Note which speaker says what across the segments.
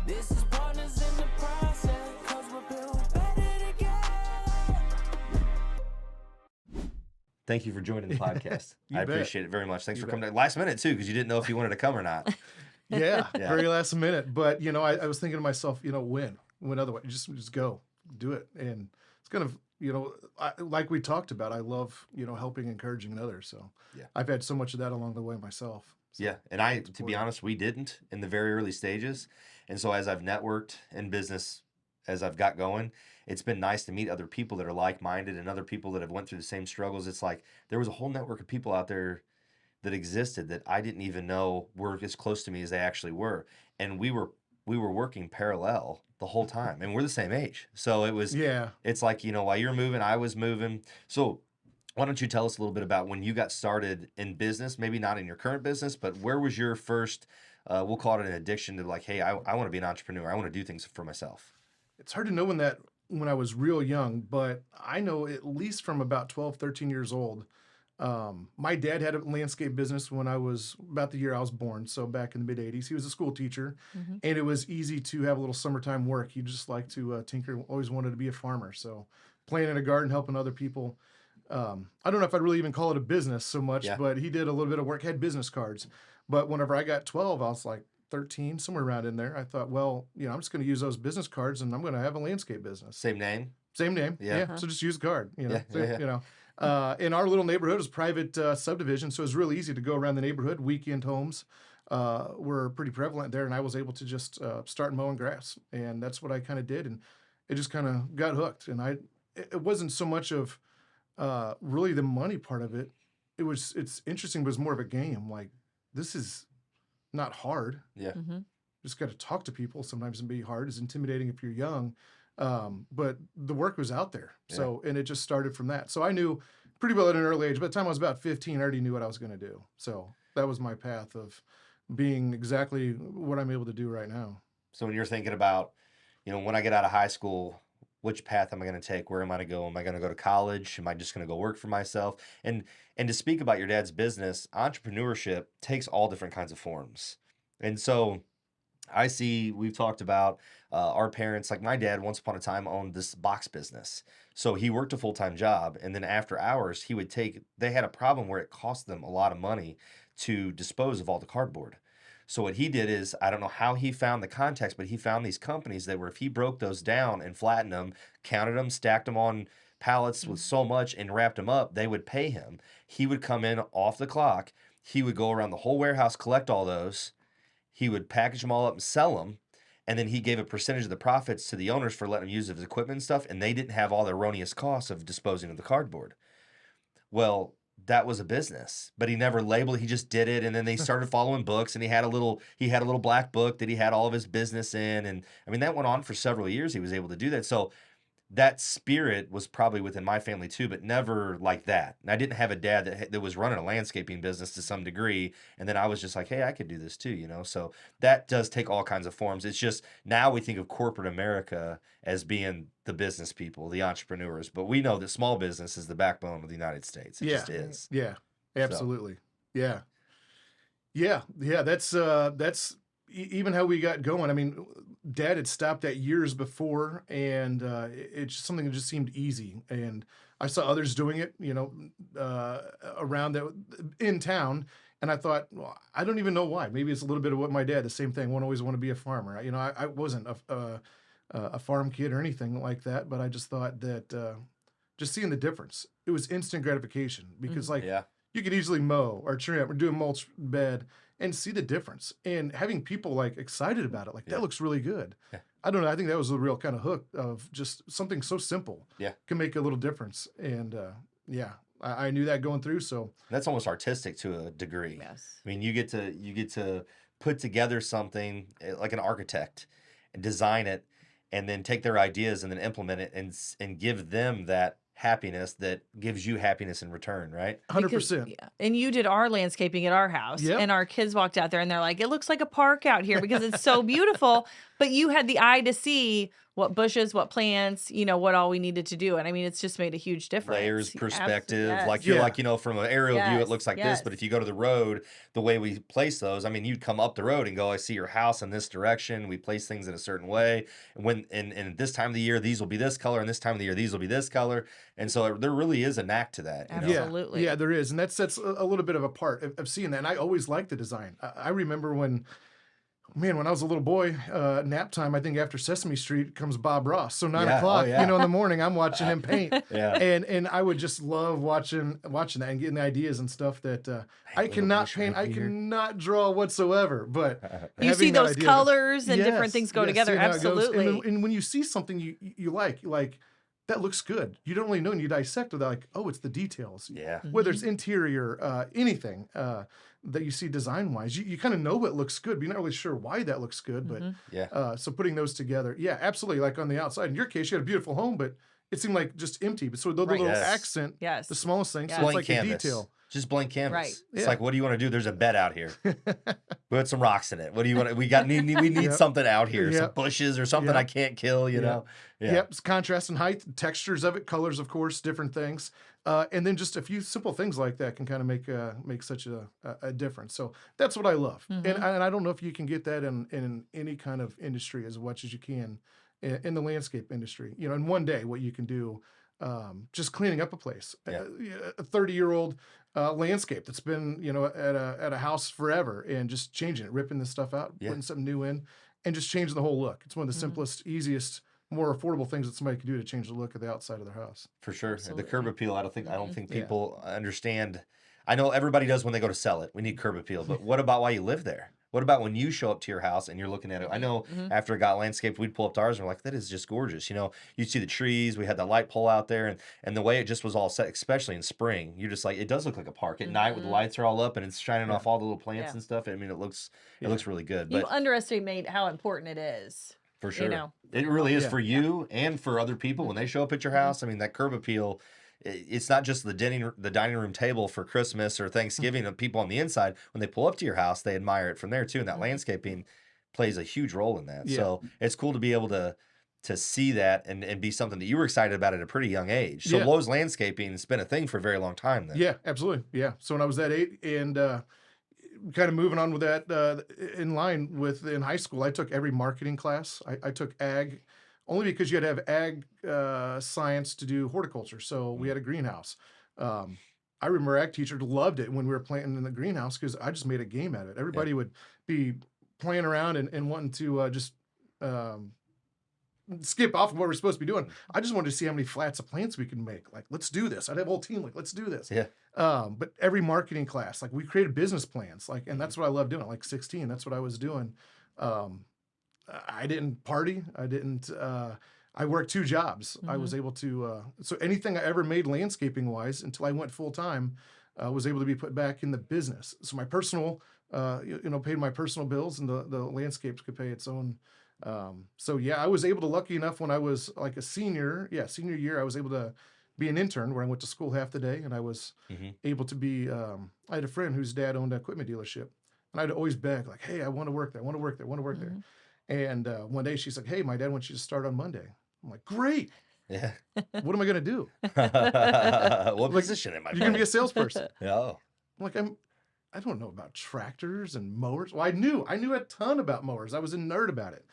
Speaker 1: This is partners in the process, 'cause we're built better together.
Speaker 2: Thank you for joining the podcast.
Speaker 3: You
Speaker 2: I
Speaker 3: bet.
Speaker 2: appreciate it very much. Thanks
Speaker 3: You
Speaker 2: for coming back. Last minute, too, because you didn't know if you wanted to come or not.
Speaker 3: Yeah,
Speaker 2: Yeah.
Speaker 3: very last minute. But, I was thinking to myself, when otherwise, just go, do it. And it's kind of, like we talked about, I love, helping, encouraging others. So
Speaker 2: Yeah.
Speaker 3: I've had so much of that along the way myself. So
Speaker 2: Yeah, and to be honest, we didn't in the very early stages. And so as I've networked in business, as I've got going, it's been nice to meet other people that are like-minded and other people that have went through the same struggles. It's like there was a whole network of people out there that existed that I didn't even know were as close to me as they actually were. And we were working parallel the whole time, and we're the same age. So it's like, while you're moving, I was moving. So why don't you tell us a little bit about when you got started in business, maybe not in your current business, but where was your first, we'll call it an addiction to like, hey, I want to be an entrepreneur. I want to do things for myself.
Speaker 3: It's hard to know when I was real young, but I know at least from about 12, 13 years old. My dad had a landscape business when I was about the year I was born. So back in the mid 80s, he was a school teacher, and it was easy to have a little summertime work. He just liked to tinker, always wanted to be a farmer. So playing in a garden, helping other people. I don't know if I'd really even call it a business so much, but he did a little bit of work, had business cards. But whenever I got 12, I was like 13, somewhere around in there. I thought, well, I'm just going to use those business cards and I'm going to have a landscape business.
Speaker 2: Same name?
Speaker 3: Same name.
Speaker 2: Yeah.
Speaker 3: So just use a card,
Speaker 2: Yeah.
Speaker 3: In our little neighborhood, it was private subdivision. So it was really easy to go around the neighborhood. Weekend homes were pretty prevalent there. And I was able to just start mowing grass. And that's what I kind of did. And it just kind of got hooked. And it wasn't so much of really the money part of it. It's interesting, but it's more of a game. Like, this is not hard.
Speaker 2: Yeah.
Speaker 3: Just got to talk to people. Sometimes it can be hard. It's intimidating if you're young. But the work was out there. So, and it just started from that. So I knew pretty well at an early age. By the time I was about 15, I already knew what I was going to do. So that was my path of being exactly what I'm able to do right now.
Speaker 2: So when you're thinking about, when I get out of high school, which path am I going to take? Where am I going to go? Am I going to go to college? Am I just going to go work for myself? And to speak about your dad's business, entrepreneurship takes all different kinds of forms. And so I see, we've talked about our parents, like my dad once upon a time owned this box business. So he worked a full-time job, and then after hours, they had a problem where it cost them a lot of money to dispose of all the cardboard. So what he did is, I don't know how he found the contacts, but he found these companies that were, if he broke those down and flattened them, counted them, stacked them on pallets with so much and wrapped them up, they would pay him. He would come in off the clock. He would go around the whole warehouse, collect all those. He would package them all up and sell them. And then he gave a percentage of the profits to the owners for letting him use his equipment and stuff. And they didn't have all the erroneous costs of disposing of the cardboard. Well, that was a business, but he never labeled it. He just did it. And then they started following books, and he had a little black book that he had all of his business in. And I mean, that went on for several years. He was able to do that. So that spirit was probably within my family too, but never like that. And I didn't have a dad that was running a landscaping business to some degree. And then I was just like, hey, I could do this too, So that does take all kinds of forms. It's just now we think of corporate America as being the business people, the entrepreneurs, but we know that small business is the backbone of the United States. It just is.
Speaker 3: Yeah, absolutely. So. Yeah. That's even how we got going. I mean, Dad had stopped that years before, and it's just something that just seemed easy. And I saw others doing it, around in town. And I thought, well, I don't even know why. Maybe it's a little bit of what my dad, the same thing. One always want to be a farmer. I wasn't a farm kid or anything like that, but I just thought that just seeing the difference, it was instant gratification because you could easily mow or trim or do a mulch bed and see the difference, and having people like excited about it, like that looks really good. Yeah. I don't know. I think that was the real kind of hook of just something so simple can make a little difference. And I knew that going through. So
Speaker 2: that's almost artistic to a degree.
Speaker 4: Yes.
Speaker 2: I mean, you get to put together something like an architect and design it, and then take their ideas and then implement it and give them that happiness that gives you happiness in return, right?
Speaker 3: 100%.
Speaker 4: Yeah. And you did our landscaping at our house, and our kids walked out there and they're like, it looks like a park out here because it's so beautiful. But you had the eye to see what bushes, what plants, what all we needed to do. And I mean, it's just made a huge difference.
Speaker 2: Layers, perspective.
Speaker 4: Yes.
Speaker 2: Like you're
Speaker 3: Yeah.
Speaker 2: like, from an aerial view, it
Speaker 4: Yes,
Speaker 2: looks like this. But if you go to the road, the way we place those, I mean, you'd come up the road and go, I see your house in this direction. We place things in a certain way. And this time of the year, these will be this color. And this time of the year, these will be this color. And so there really is a knack to that.
Speaker 4: Absolutely.
Speaker 3: Yeah, there is. And that's a little bit of a part of seeing that. And I always liked the design. I remember when I was a little boy, nap time, I think after Sesame Street comes Bob Ross. So 9 o'clock, in the morning, I'm watching him paint.
Speaker 2: Yeah.
Speaker 3: And I would just love watching that and getting the ideas and stuff that I cannot paint. I cannot draw whatsoever. But
Speaker 4: You see
Speaker 3: having that
Speaker 4: those
Speaker 3: idea
Speaker 4: colors and different things go together.
Speaker 3: seeing how it goes.
Speaker 4: Absolutely.
Speaker 3: And when you see something you like, that looks good. You don't really know, and you dissect it. Like, oh, it's the details.
Speaker 2: Yeah.
Speaker 3: Whether it's interior, anything that you see design-wise, you kind of know what looks good, but you're not really sure why that looks good. But
Speaker 2: Yeah.
Speaker 3: so putting those together, yeah, absolutely. Like on the outside, in your case, you had a beautiful home, but it seemed like just empty. But so the
Speaker 4: Right.
Speaker 3: little
Speaker 2: Yes.
Speaker 3: accent,
Speaker 4: Yes.
Speaker 3: the smallest thing,
Speaker 4: Yes.
Speaker 3: so it's
Speaker 2: Blank
Speaker 3: like
Speaker 2: canvas.
Speaker 3: a detail.
Speaker 2: Just blank canvas.
Speaker 4: Right.
Speaker 2: It's
Speaker 3: Yeah.
Speaker 2: like, what do you want to do? There's a bed out here. Put some rocks in it. What do you want? We need
Speaker 3: Yep.
Speaker 2: something out here. Some
Speaker 3: Yep.
Speaker 2: bushes or something
Speaker 3: Yep.
Speaker 2: I can't kill. You
Speaker 3: Yep.
Speaker 2: know. Yeah.
Speaker 3: Yep, it's contrast and height, textures of it, colors, of course, different things, and then just a few simple things like that can kind of make such a difference. So that's what I love, and I don't know if you can get that in any kind of industry as much as you can in the landscape industry. In one day, what you can do, just cleaning up a place,
Speaker 2: Yeah.
Speaker 3: a 30-year-old landscape that's been at a house forever, and just changing it, ripping this stuff out,
Speaker 2: Yeah.
Speaker 3: putting something new in, and just changing the whole look. It's one of the simplest, easiest, more affordable things that somebody can do to change the look of the outside of their house.
Speaker 2: For sure.
Speaker 4: Absolutely.
Speaker 2: The curb appeal, I don't think
Speaker 3: Yeah.
Speaker 2: people understand. I know everybody does when they go to sell it. We need curb appeal. But what about while you live there? What about when you show up to your house and you're looking at it? I know after it got landscaped, we'd pull up to ours and we're like, that is just gorgeous. You'd see the trees, we had the light pole out there, and the way it just was all set, especially in spring, you're just like, it does look like a park at night with the lights are all up and it's shining off all the little plants
Speaker 4: Yeah.
Speaker 2: and stuff. I mean, it looks really good.
Speaker 4: You
Speaker 2: But
Speaker 4: underestimate how important it is.
Speaker 2: for sure.
Speaker 4: know.
Speaker 2: It really is
Speaker 3: Yeah.
Speaker 2: for you and for other people when they show up at your house. I mean, that curb appeal, it's not just the dining room table for Christmas or Thanksgiving. The people on the inside, when they pull up to your house, they admire it from there too. And that landscaping plays a huge role in that.
Speaker 3: Yeah.
Speaker 2: So it's cool to be able to see that and be something that you were excited about at a pretty young age. So
Speaker 3: Yeah.
Speaker 2: Lowe's landscaping has been a thing for a very long time then.
Speaker 3: Yeah, absolutely. Yeah. So when I was that age, and kind of moving on with that, in line with in high school, I took every marketing class. I took ag only because you had to have ag science to do horticulture. So we had a greenhouse. I remember ag teacher loved it when we were planting in the greenhouse because I just made a game out of it. Everybody would be playing around and wanting to just skip off of what we're supposed to be doing. I just wanted to see how many flats of plants we could make. Like, let's do this. I'd have a whole team like, let's do this.
Speaker 2: Yeah.
Speaker 3: But every marketing class, like we created business plans, like, and that's what I love doing. At like 16, that's what I was doing. I didn't party. I worked 2 jobs. I was able to, so anything I ever made landscaping wise until I went full time, was able to be put back in the business. So my personal, paid my personal bills, and the landscapes could pay its own. So yeah, I was able to, lucky enough when I was like a senior year, I was able to be an intern where I went to school half the day, and I was able to be, I had a friend whose dad owned an equipment dealership, and I'd always beg like, hey, I want to work there. I want to work there. I want to work there. And one day she's like, hey, my dad wants you to start on Monday. I'm like, great.
Speaker 2: Yeah.
Speaker 3: What am I going to do?
Speaker 2: What position am I
Speaker 3: You're going to be a salesperson.
Speaker 2: Oh.
Speaker 3: I'm like, I don't know about tractors and mowers. Well, I knew a ton about mowers. I was a nerd about it.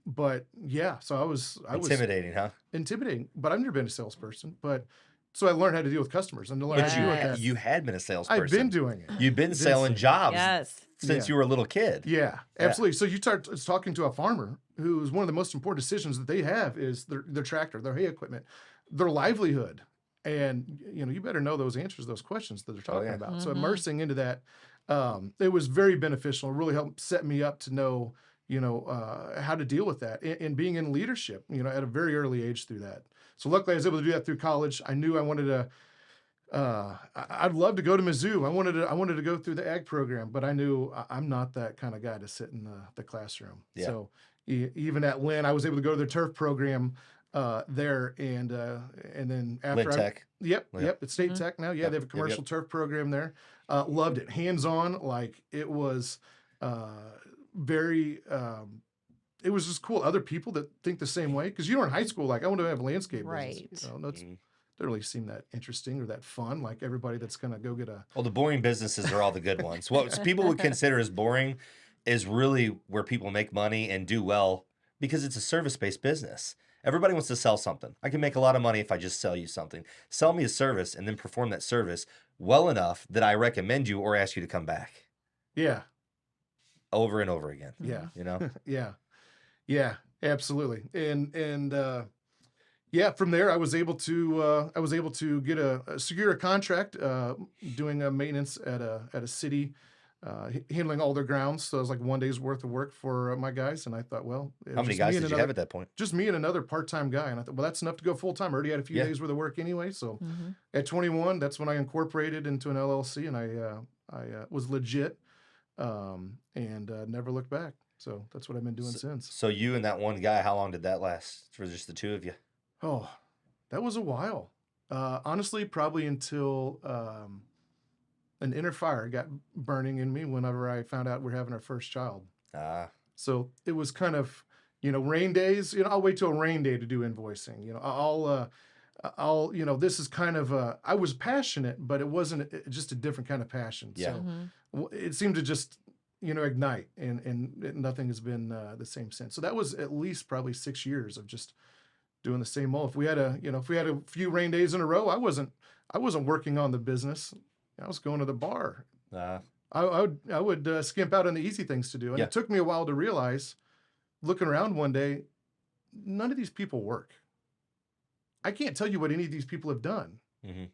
Speaker 3: But yeah, so I was
Speaker 2: Intimidating, huh?
Speaker 3: intimidating, but I've never been a salesperson. But so I learned how to deal with customers and to learn
Speaker 2: But
Speaker 3: how to deal with
Speaker 4: Yes.
Speaker 3: that.
Speaker 2: you had been a salesperson.
Speaker 3: I've been doing it.
Speaker 2: You've been selling jobs
Speaker 4: Yes.
Speaker 2: since
Speaker 3: Yeah.
Speaker 2: you were a little kid.
Speaker 3: Yeah, absolutely. So you start talking to a farmer who's one of the most important decisions that they have is their tractor, their hay equipment, their livelihood. And, you better know those answers to those questions that they're talking
Speaker 2: yeah.
Speaker 3: about. So immersing into that, it was very beneficial. It really helped set me up to know, how to deal with that and being in leadership, at a very early age through that. So luckily I was able to do that through college. I knew I wanted to, I'd love to go to Mizzou. I wanted to go through the ag program, but I knew I'm not that kind of guy to sit in the classroom.
Speaker 2: Yeah.
Speaker 3: So even at Lynn, I was able to go to their turf program there, and then after
Speaker 2: Lynn Tech.
Speaker 3: Yep,
Speaker 2: Yep.
Speaker 3: it's State Tech now. Yeah,
Speaker 2: Yep,
Speaker 3: they have a
Speaker 2: yep,
Speaker 3: commercial turf program there. Loved it, hands on. Like it was very it was just cool. Other people that think the same way, because you're in high school, like I want to have a landscape
Speaker 4: Right.
Speaker 3: business. That's
Speaker 2: Mhm.
Speaker 3: doesn't really seem that interesting or that fun. Like everybody that's gonna go get a
Speaker 2: Well, the boring businesses are all the good ones. What people would consider as boring is really where people make money and do well because it's a service-based business. Everybody wants to sell something. I can make a lot of money if I just sell you something. Sell me a service and then perform that service well enough that I recommend you or ask you to come back
Speaker 3: yeah,
Speaker 2: over and over again.
Speaker 3: yeah,
Speaker 2: You know?
Speaker 3: yeah, yeah, absolutely. And yeah, from there I was able to get secure a contract doing a maintenance at a city. Handling all their grounds, so it was like 1 day's worth of work for my guys, and I thought, well, it
Speaker 2: How
Speaker 3: was
Speaker 2: many
Speaker 3: just me
Speaker 2: guys
Speaker 3: and
Speaker 2: did you
Speaker 3: another
Speaker 2: have at that point?
Speaker 3: just me and another part-time guy. And I thought, well, that's enough to go full-time. I already had a few
Speaker 2: Yeah.
Speaker 3: days worth of work anyway. So
Speaker 4: Mhm.
Speaker 3: at 21, that's when I incorporated into an LLC, and I was legit, and never looked back. So that's what I've been doing since.
Speaker 2: So you and that one guy, how long did that last for just the two of you?
Speaker 3: Oh, that was a while. Honestly, probably until an inner fire got burning in me whenever I found out we're having our first child.
Speaker 2: Ah,
Speaker 3: So it was kind of, rain days. I'll wait till a rain day to do invoicing. This is kind of I was passionate, but it wasn't just a different kind of passion.
Speaker 2: Yeah.
Speaker 3: So
Speaker 4: Mhm.
Speaker 3: it seemed to just, ignite, and nothing has been the same since. So that was at least probably 6 years of just doing the same old. If we had a few rain days in a row, I wasn't working on the business. I was going to the bar.
Speaker 2: ah,
Speaker 3: I would skimp out on the easy things to do, and
Speaker 2: Yeah.
Speaker 3: it took me a while to realize, looking around one day, none of these people work. I can't tell you what any of these people have done.
Speaker 2: hmm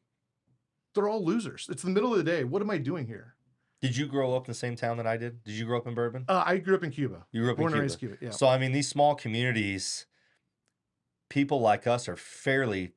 Speaker 3: They're all losers. It's the middle of the day. What am I doing here?
Speaker 2: Did you grow up in the same town that I did? Did you grow up in Bourbon?
Speaker 3: I grew up in Cuba.
Speaker 2: You grew up
Speaker 3: Born
Speaker 2: in
Speaker 3: and
Speaker 2: Cuba.
Speaker 3: raised Cuba. Yeah.
Speaker 2: So I mean, these small communities, people like us are fairly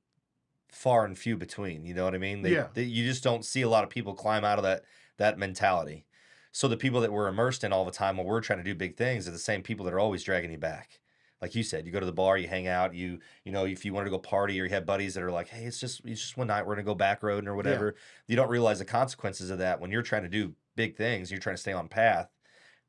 Speaker 2: far and few between. You know what I mean?
Speaker 3: Yeah.
Speaker 2: You just don't see a lot of people climb out of that mentality. So the people that we're immersed in all the time when we're trying to do big things are the same people that are always dragging you back. Like you said, you go to the bar, you hang out, if you want to go party or you have buddies that are like, hey, it's just one night, we're gonna go back roading or whatever. You don't realize the consequences of that when you're trying to do big things, you're trying to stay on path,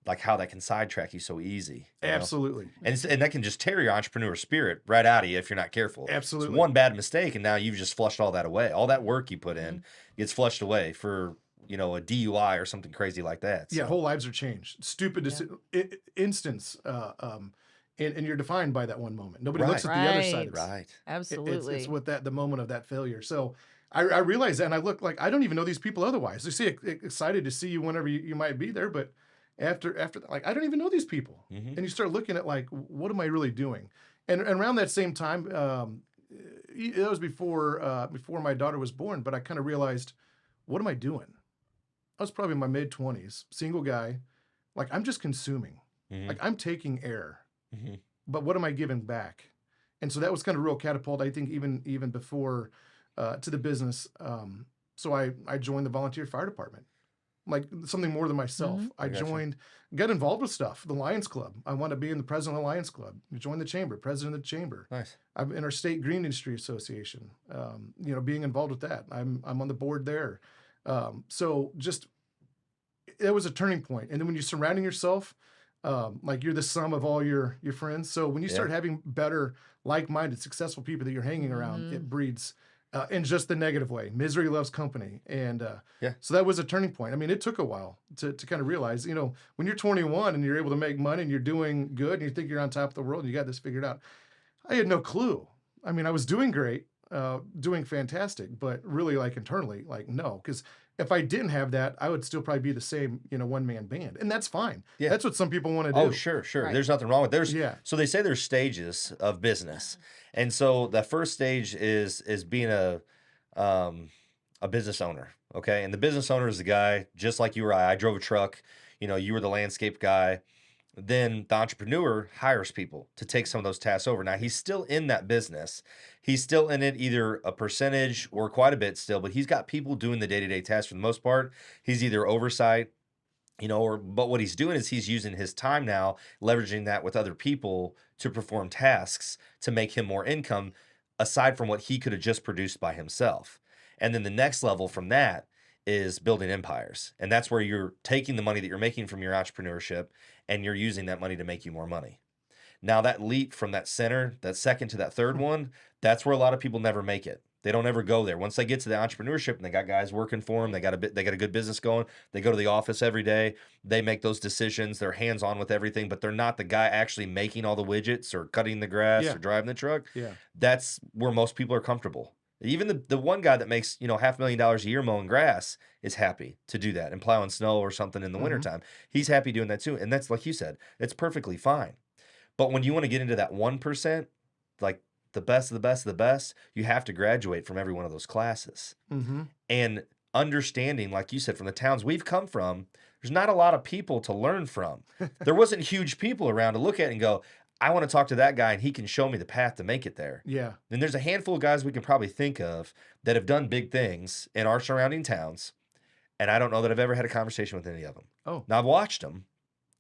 Speaker 2: like how that can sidetrack you so easy.
Speaker 3: Absolutely.
Speaker 2: And that can just tear your entrepreneur spirit right out of you if you're not careful.
Speaker 3: Absolutely.
Speaker 2: It's one bad mistake, and now you've just flushed all that away. All that work you put in gets flushed away for a DUI or something crazy like that.
Speaker 3: Yeah,
Speaker 2: So,
Speaker 3: whole lives are changed. Stupid instance, and you're defined by that one moment. Nobody looks at the other side of it.
Speaker 2: right.
Speaker 4: Absolutely.
Speaker 3: It's with the moment of that failure. So I realized that, and I look like I don't even know these people otherwise. They say excited to see you whenever you might be there, but after that, like I don't even know these people.
Speaker 2: Mhm.
Speaker 3: And you start looking at like, what am I really doing? And around that same time, it was before my daughter was born, but I kind of realized, what am I doing? I was probably in my mid-20s, single guy. Like I'm just consuming.
Speaker 2: Mhm.
Speaker 3: Like I'm taking air.
Speaker 2: Mhm.
Speaker 3: But what am I giving back? And so that was kind of real catapult, I think, even before to the business. So I joined the volunteer fire department, like something more than myself.
Speaker 4: Mhm.
Speaker 3: I
Speaker 2: gotcha.
Speaker 3: got involved with stuff. The Lions Club. I want to be in the president of the Lions Club. Joined the chamber, president of the chamber.
Speaker 2: Nice.
Speaker 3: I'm in our state green industry association. Being involved with that. I'm on the board there. So just it was a turning point. And then when you're surrounding yourself, like you're the sum of all your friends. So when you
Speaker 2: Yeah.
Speaker 3: start having better, like-minded, successful people that you're hanging around, it breeds in just the negative way. Misery loves company. And
Speaker 2: Yeah.
Speaker 3: so that was a turning point. I mean, it took a while to kind of realize, when you're 21 and you're able to make money and you're doing good and you think you're on top of the world and you got this figured out. I had no clue. I mean, I was doing great, doing fantastic, but really like internally, like no, because if I didn't have that, I would still probably be the same, one-man band. And that's fine.
Speaker 2: Yeah.
Speaker 3: That's what some people want to do.
Speaker 2: Oh, sure.
Speaker 4: Right.
Speaker 2: There's nothing wrong with
Speaker 3: Yeah.
Speaker 2: So they say there's stages of business, and so the first stage is being a business owner, okay? And the business owner is the guy just like you or I. I drove a truck. You were the landscape guy. Then the entrepreneur hires people to take some of those tasks over. Now he's still in that business. He's still in it, either a percentage or quite a bit still, but he's got people doing the day-to-day tasks for the most part. He's either oversight, but what he's doing is he's using his time now, leveraging that with other people to perform tasks to make him more income aside from what he could have just produced by himself. And then the next level from that is building empires. And that's where you're taking the money that you're making from your entrepreneurship and you're using that money to make you more money. Now that leap from that center, that second to that third one, that's where a lot of people never make it. They don't ever go there. Once they get to the entrepreneurship and they got guys working for them, they got a good business going. They go to the office every day. They make those decisions. They're hands on with everything, but they're not the guy actually making all the widgets or cutting the grass
Speaker 3: Yeah.
Speaker 2: or driving the truck.
Speaker 3: Yeah.
Speaker 2: That's where most people are comfortable. Even the one guy that makes, $500,000 a year mowing grass is happy to do that and plowing snow or something in the wintertime. He's happy doing that too. And that's like you said, it's perfectly fine. But when you want to get into that 1%, like the best of the best of the best, you have to graduate from every one of those classes.
Speaker 3: Mm-hmm.
Speaker 2: And understanding, like you said, from the towns we've come from, there's not a lot of people to learn from. There wasn't huge people around to look at and go, I want to talk to that guy and he can show me the path to make it there.
Speaker 3: Yeah.
Speaker 2: And there's a handful of guys we can probably think of that have done big things in our surrounding towns. And I don't know that I've ever had a conversation with any of them.
Speaker 3: Oh.
Speaker 2: Now, I've watched them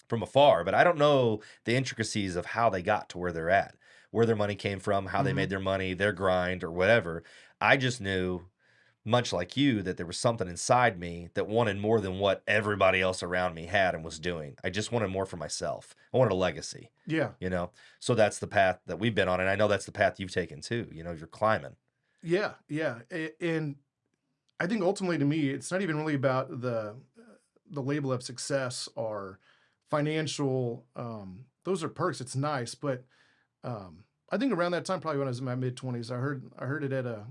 Speaker 2: from afar, but I don't know the intricacies of how they got to where they're at, where their money came from, how they
Speaker 3: Mhm.
Speaker 2: made their money, their grind, or whatever. I just knew, much like you, that there was something inside me that wanted more than what everybody else around me had and was doing. I just wanted more for myself. I wanted a legacy,
Speaker 3: Yeah.
Speaker 2: So that's the path that we've been on. And I know that's the path you've taken too. You're climbing.
Speaker 3: Yeah. Yeah. And I think ultimately to me, it's not even really about the label of success or financial. Those are perks. It's nice, but I think around that time, probably when I was in my mid-20s, I heard it at a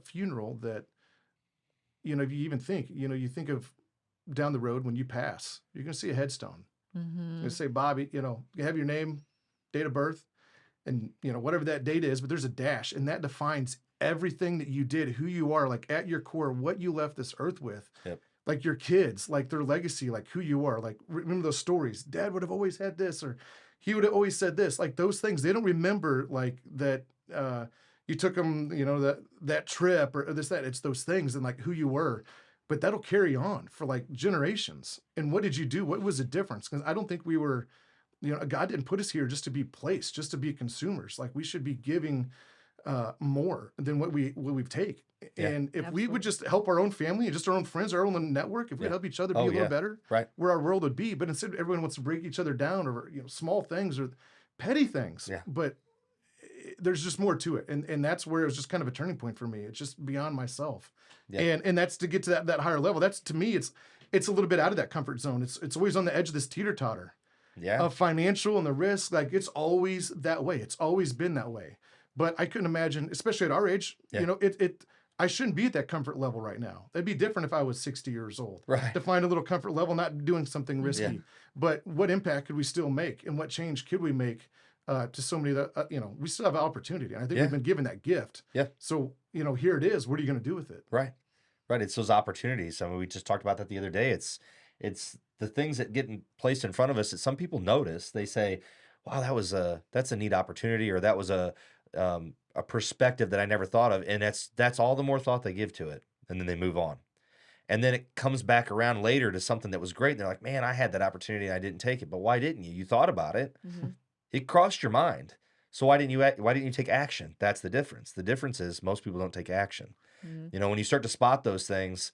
Speaker 3: funeral that, if you even think, you think of down the road when you pass, you're going to see a headstone.
Speaker 4: Mm-hmm.
Speaker 3: It's say Bobby, you have your name, date of birth, and whatever that date is, but there's a dash, and that defines everything that you did, who you are, like at your core, what you left this earth with.
Speaker 2: Yep.
Speaker 3: Like your kids, like their legacy, like who you are. Like remember those stories. Dad would have always had this, or he would have always said this. Like those things, they don't remember like that. You took them, that trip or this, that. It's those things and like who you were. But that'll carry on for like generations. And what did you do? What was the difference? Because I don't think we were, God didn't put us here just to be placed, just to be consumers. Like we should be giving more than what we've take.
Speaker 2: Yeah.
Speaker 3: And if we
Speaker 4: Absolutely.
Speaker 3: would just help our own family and just our own friends, our own network, if we
Speaker 2: Yeah.
Speaker 3: help each other be
Speaker 2: Oh,
Speaker 3: a little
Speaker 2: yeah.
Speaker 3: better,
Speaker 2: Right.
Speaker 3: where our world would be. But instead, everyone wants to break each other down over small things or petty things.
Speaker 2: Yeah.
Speaker 3: But there's just more to it, and that's where it was just kind of a turning point for me. It's just beyond myself,
Speaker 2: Yeah.
Speaker 3: and that's to get to that higher level. That's to me, it's a little bit out of that comfort zone. It's always on the edge of this teeter totter
Speaker 2: Yeah.
Speaker 3: of financial and the risk. Like it's always that way. It's always been that way. But I couldn't imagine, especially at our age,
Speaker 2: Yeah.
Speaker 3: I shouldn't be at that comfort level right now. That'd be different if I was 60 years old.
Speaker 2: Right.
Speaker 3: To find a little comfort level, not doing something risky.
Speaker 2: Yeah.
Speaker 3: But what impact could we still make, and what change could we make to so many that we still have opportunity. And I think
Speaker 2: Yeah.
Speaker 3: we've been given that gift.
Speaker 2: Yeah.
Speaker 3: So here it is. What are you going to do with it?
Speaker 2: Right. Right. It's those opportunities. I mean, we just talked about that the other day. It's the things that get placed in front of us that some people notice. They say, wow, that's a neat opportunity, or that was a perspective that I never thought of. And that's all the more thought they give to it. And then they move on. And then it comes back around later to something that was great. And they're like, man, I had that opportunity and I didn't take it. But why didn't you? You thought about it.
Speaker 4: Mm-hmm.
Speaker 2: It crossed your mind. So why didn't you take action? That's the difference. The difference is most people don't take action.
Speaker 4: Mm-hmm.
Speaker 2: When you start to spot those things,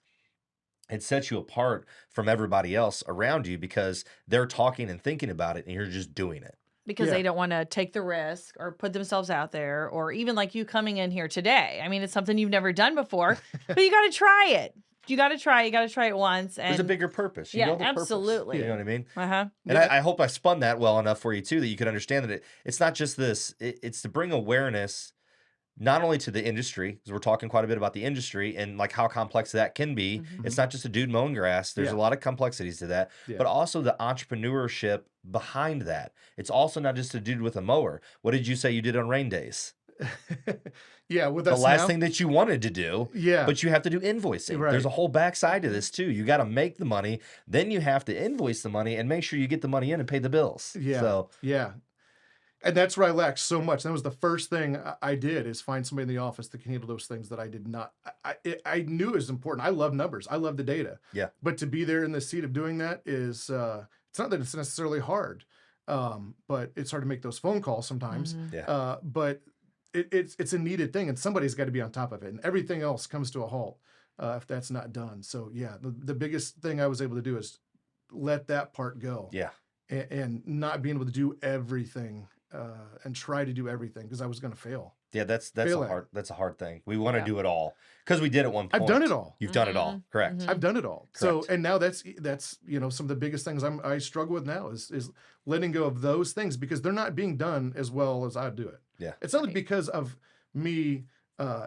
Speaker 2: it sets you apart from everybody else around you because they're talking and thinking about it and you're just doing it.
Speaker 4: Because
Speaker 3: Yeah.
Speaker 4: they don't want to take the risk or put themselves out there, or even like you coming in here today. I mean, it's something you've never done before, but you got to try it. You got to try it once. And
Speaker 2: There's a bigger purpose. You
Speaker 4: Yeah,
Speaker 2: know the purpose.
Speaker 4: absolutely.
Speaker 2: You know what I mean?
Speaker 4: uh-huh.
Speaker 2: And I hope I spun that well enough for you too, that you could understand that it's not just this, it's to bring awareness not only to the industry, because we're talking quite a bit about the industry and like how complex that can be.
Speaker 4: Mhm.
Speaker 2: It's not just a dude mowing grass. There's
Speaker 3: Yeah.
Speaker 2: a lot of complexities to that,
Speaker 3: Yeah.
Speaker 2: but also the entrepreneurship behind that. It's also not just a dude with a mower. What did you say you did on rain days?
Speaker 3: Yeah. With
Speaker 2: The
Speaker 3: us
Speaker 2: last
Speaker 3: now,
Speaker 2: thing that you wanted to do,
Speaker 3: Yeah.
Speaker 2: but you have to do invoicing.
Speaker 3: Right.
Speaker 2: There's a whole backside to this too. You got to make the money, then you have to invoice the money and make sure you get the money in and pay the bills.
Speaker 3: Yeah.
Speaker 2: So
Speaker 3: Yeah. And that's where I lacked so much. That was the first thing I did, is find somebody in the office that can handle those things that I did not. I knew it was important. I love numbers. I love the data.
Speaker 2: Yeah.
Speaker 3: But to be there in the seat of doing that is, it's not that it's necessarily hard, but it's hard to make those phone calls sometimes.
Speaker 4: Mhm.
Speaker 2: yeah.
Speaker 3: But it's a needed thing, and somebody's got to be on top of it, and everything else comes to a halt if that's not done. So yeah, the biggest thing I was able to do is let that part go.
Speaker 2: Yeah.
Speaker 3: And not being able to do everything and try to do everything because I was going to fail.
Speaker 2: Yeah, that's
Speaker 3: Fail
Speaker 2: a
Speaker 3: at it.
Speaker 2: that's a hard thing. We want to
Speaker 4: Yeah.
Speaker 2: do it all because we did at one point.
Speaker 3: I've done it all.
Speaker 2: You've done it all, correct?
Speaker 4: Mhm.
Speaker 3: I've done it all. So,
Speaker 2: Correct.
Speaker 3: and now that's some of the biggest things I struggle with now is letting go of those things because they're not being done as well as I do it.
Speaker 2: Yeah.
Speaker 3: It's not
Speaker 4: Right.
Speaker 3: because of me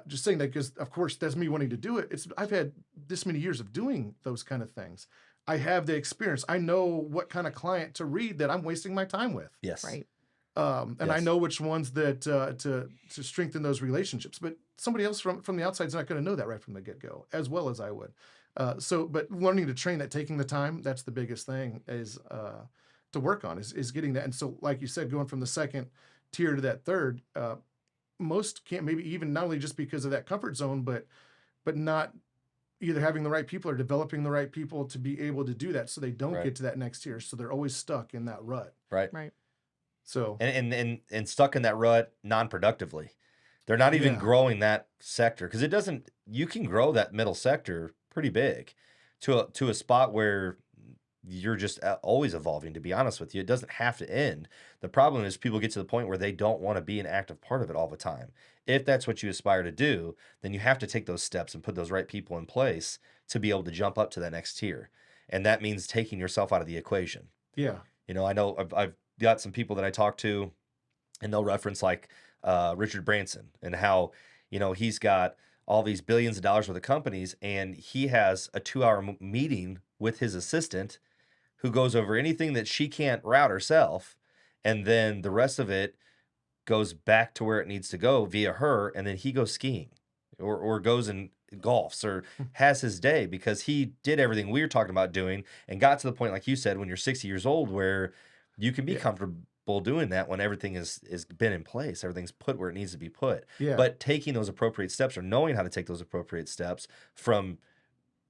Speaker 3: just saying that because of course that's me wanting to do it. I've had this many years of doing those kind of things. I have the experience. I know what kind of client to read that I'm wasting my time with.
Speaker 2: Yes.
Speaker 4: Right.
Speaker 3: And I
Speaker 2: Yes.
Speaker 3: know which ones that to strengthen those relationships. But somebody else from the outside is not going to know that right from the get-go, as well as I would. But learning to train that, taking the time, that's the biggest thing is to work on is getting that. And so, like you said, going from the second tier to that third, most can't, maybe even not only just because of that comfort zone, but not either having the right people or developing the right people to be able to do that, so they don't
Speaker 2: Right.
Speaker 3: get to that next tier. So they're always stuck in that rut.
Speaker 2: Right.
Speaker 4: Right.
Speaker 3: So
Speaker 2: And stuck in that rut non-productively. They're not even
Speaker 3: Yeah.
Speaker 2: growing that sector because it doesn't. You can grow that middle sector pretty big to a spot where you're just always evolving. To be honest with you, it doesn't have to end. The problem is people get to the point where they don't want to be an active part of it all the time. If that's what you aspire to do, then you have to take those steps and put those right people in place to be able to jump up to that next tier, and that means taking yourself out of the equation.
Speaker 3: yeah,
Speaker 2: I know I've got some people that I talk to, and they'll reference like Richard Branson and how he's got all these billions of dollars worth of companies, and he has a 2-hour meeting with his assistant, who goes over anything that she can't route herself, and then the rest of it goes back to where it needs to go via her, and then he goes skiing or goes and golfs or has his day because he did everything we were talking about doing and got to the point, like you said, when you're 60 years old, where you can be
Speaker 3: Yeah.
Speaker 2: comfortable doing that when everything is been in place, everything's put where it needs to be put.
Speaker 3: yeah.
Speaker 2: But taking those appropriate steps or knowing how to take those appropriate steps from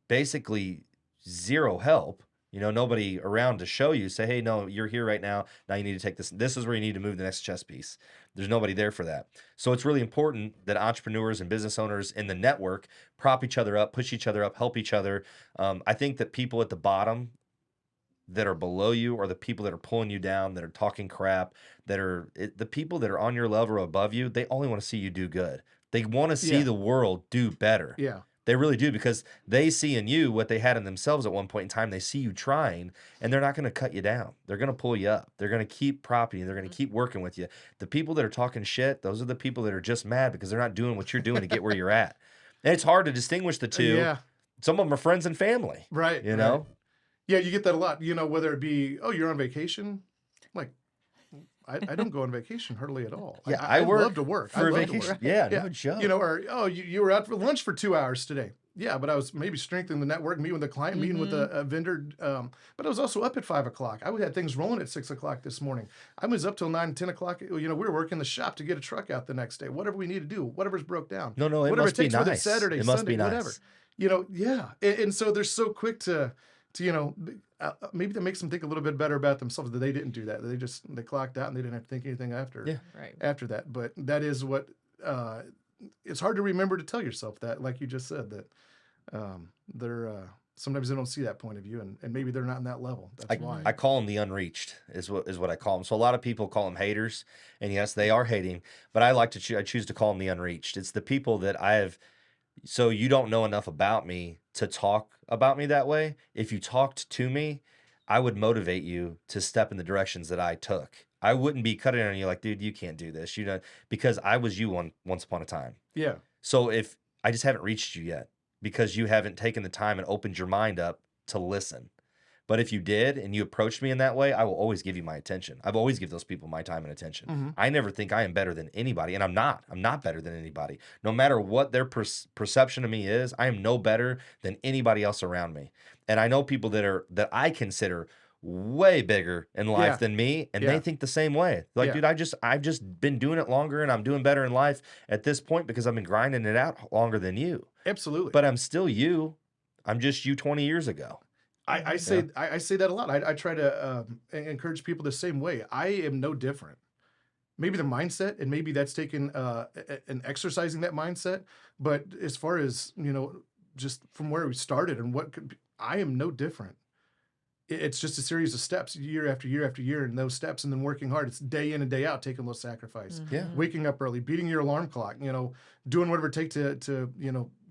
Speaker 2: basically zero help, nobody around to show you, say, hey, no, you're here right now. Now you need to take this. This is where you need to move the next chess piece. There's nobody there for that. So it's really important that entrepreneurs and business owners in the network prop each other up, push each other up, help each other. I think that people at the bottom that are below you are the people that are pulling you down, that are talking crap, the people that are on your level or above you, they only want to see you do good. They want to see
Speaker 3: Yeah.
Speaker 2: the world do better.
Speaker 3: Yeah.
Speaker 2: They really do, because they see in you what they had in themselves at one point in time. They see you trying, and they're not going to cut you down. They're going to pull you up. They're going to keep propping you. They're going to keep working with you. The people that are talking shit, those are the people that are just mad because they're not doing what you're doing to get where you're at. And it's hard to distinguish the two.
Speaker 3: Yeah.
Speaker 2: Some of them are friends and family.
Speaker 3: Right.
Speaker 2: You know?
Speaker 3: right. Yeah, you get that a lot. Whether it be, oh, you're on vacation. Like, I don't go on vacation hardly at all.
Speaker 2: Yeah,
Speaker 3: I
Speaker 2: work
Speaker 3: love to work. I
Speaker 2: for a
Speaker 3: love to
Speaker 2: vacation.
Speaker 3: work.
Speaker 2: Yeah,
Speaker 3: Yeah.
Speaker 2: no joke.
Speaker 3: Or oh, you were out for lunch for 2 hours today. Yeah, but I was maybe strengthening the network, meeting with a client, meeting with a vendor. But I was also up at 5 o'clock. I had things rolling at 6 o'clock this morning. I was up till 9, 10 o'clock. We were working the shop to get a truck out the next day. Whatever we need to do, whatever's broke down.
Speaker 2: No, it
Speaker 3: whatever
Speaker 2: must be
Speaker 3: whether
Speaker 2: nice.
Speaker 3: it's Saturday,
Speaker 2: It must
Speaker 3: Sunday,
Speaker 2: be nice.
Speaker 3: whatever. Yeah. And so they're so quick to maybe that makes them think a little bit better about themselves that they didn't do that. They clocked out and they didn't have to think anything after.
Speaker 2: Yeah.
Speaker 4: Right.
Speaker 3: After that, but that is what it's hard to remember to tell yourself that, like you just said, that they're sometimes they don't see that point of view, and maybe they're not in that level. That's why.
Speaker 2: I call them the unreached is what I call them. So a lot of people call them haters, and yes, they are hating, but I like to I choose to call them the unreached. It's the people that so you don't know enough about me to talk about me that way. If you talked to me, I would motivate you to step in the directions that I took. I wouldn't be cutting on you like, dude, you can't do this, because I was you once upon a time.
Speaker 3: Yeah.
Speaker 2: So if I just haven't reached you yet, because you haven't taken the time and opened your mind up to listen. But if you did and you approached me in that way, I will always give you my attention. I've always give those people my time and attention.
Speaker 3: Mm-hmm.
Speaker 2: I never think I am better than anybody, and I'm not. I'm not better than anybody. No matter what their perception of me is, I am no better than anybody else around me. And I know people that I consider way bigger in life
Speaker 3: Yeah.
Speaker 2: than me, and
Speaker 3: Yeah.
Speaker 2: they think the same way. Like,
Speaker 3: Yeah.
Speaker 2: dude, I've just been doing it longer, and I'm doing better in life at this point because I've been grinding it out longer than you.
Speaker 3: Absolutely.
Speaker 2: But I'm still you. I'm just you 20 years ago.
Speaker 3: I say that a lot. I try to encourage people the same way. I am no different. Maybe the mindset, and maybe that's taken and exercising that mindset. But as far as just from where we started and I am no different. it's just a series of steps year after year after year, and those steps, and then working hard. It's day in and day out, taking those sacrifice,
Speaker 2: Yeah.
Speaker 3: waking up early, beating your alarm clock, doing whatever it takes to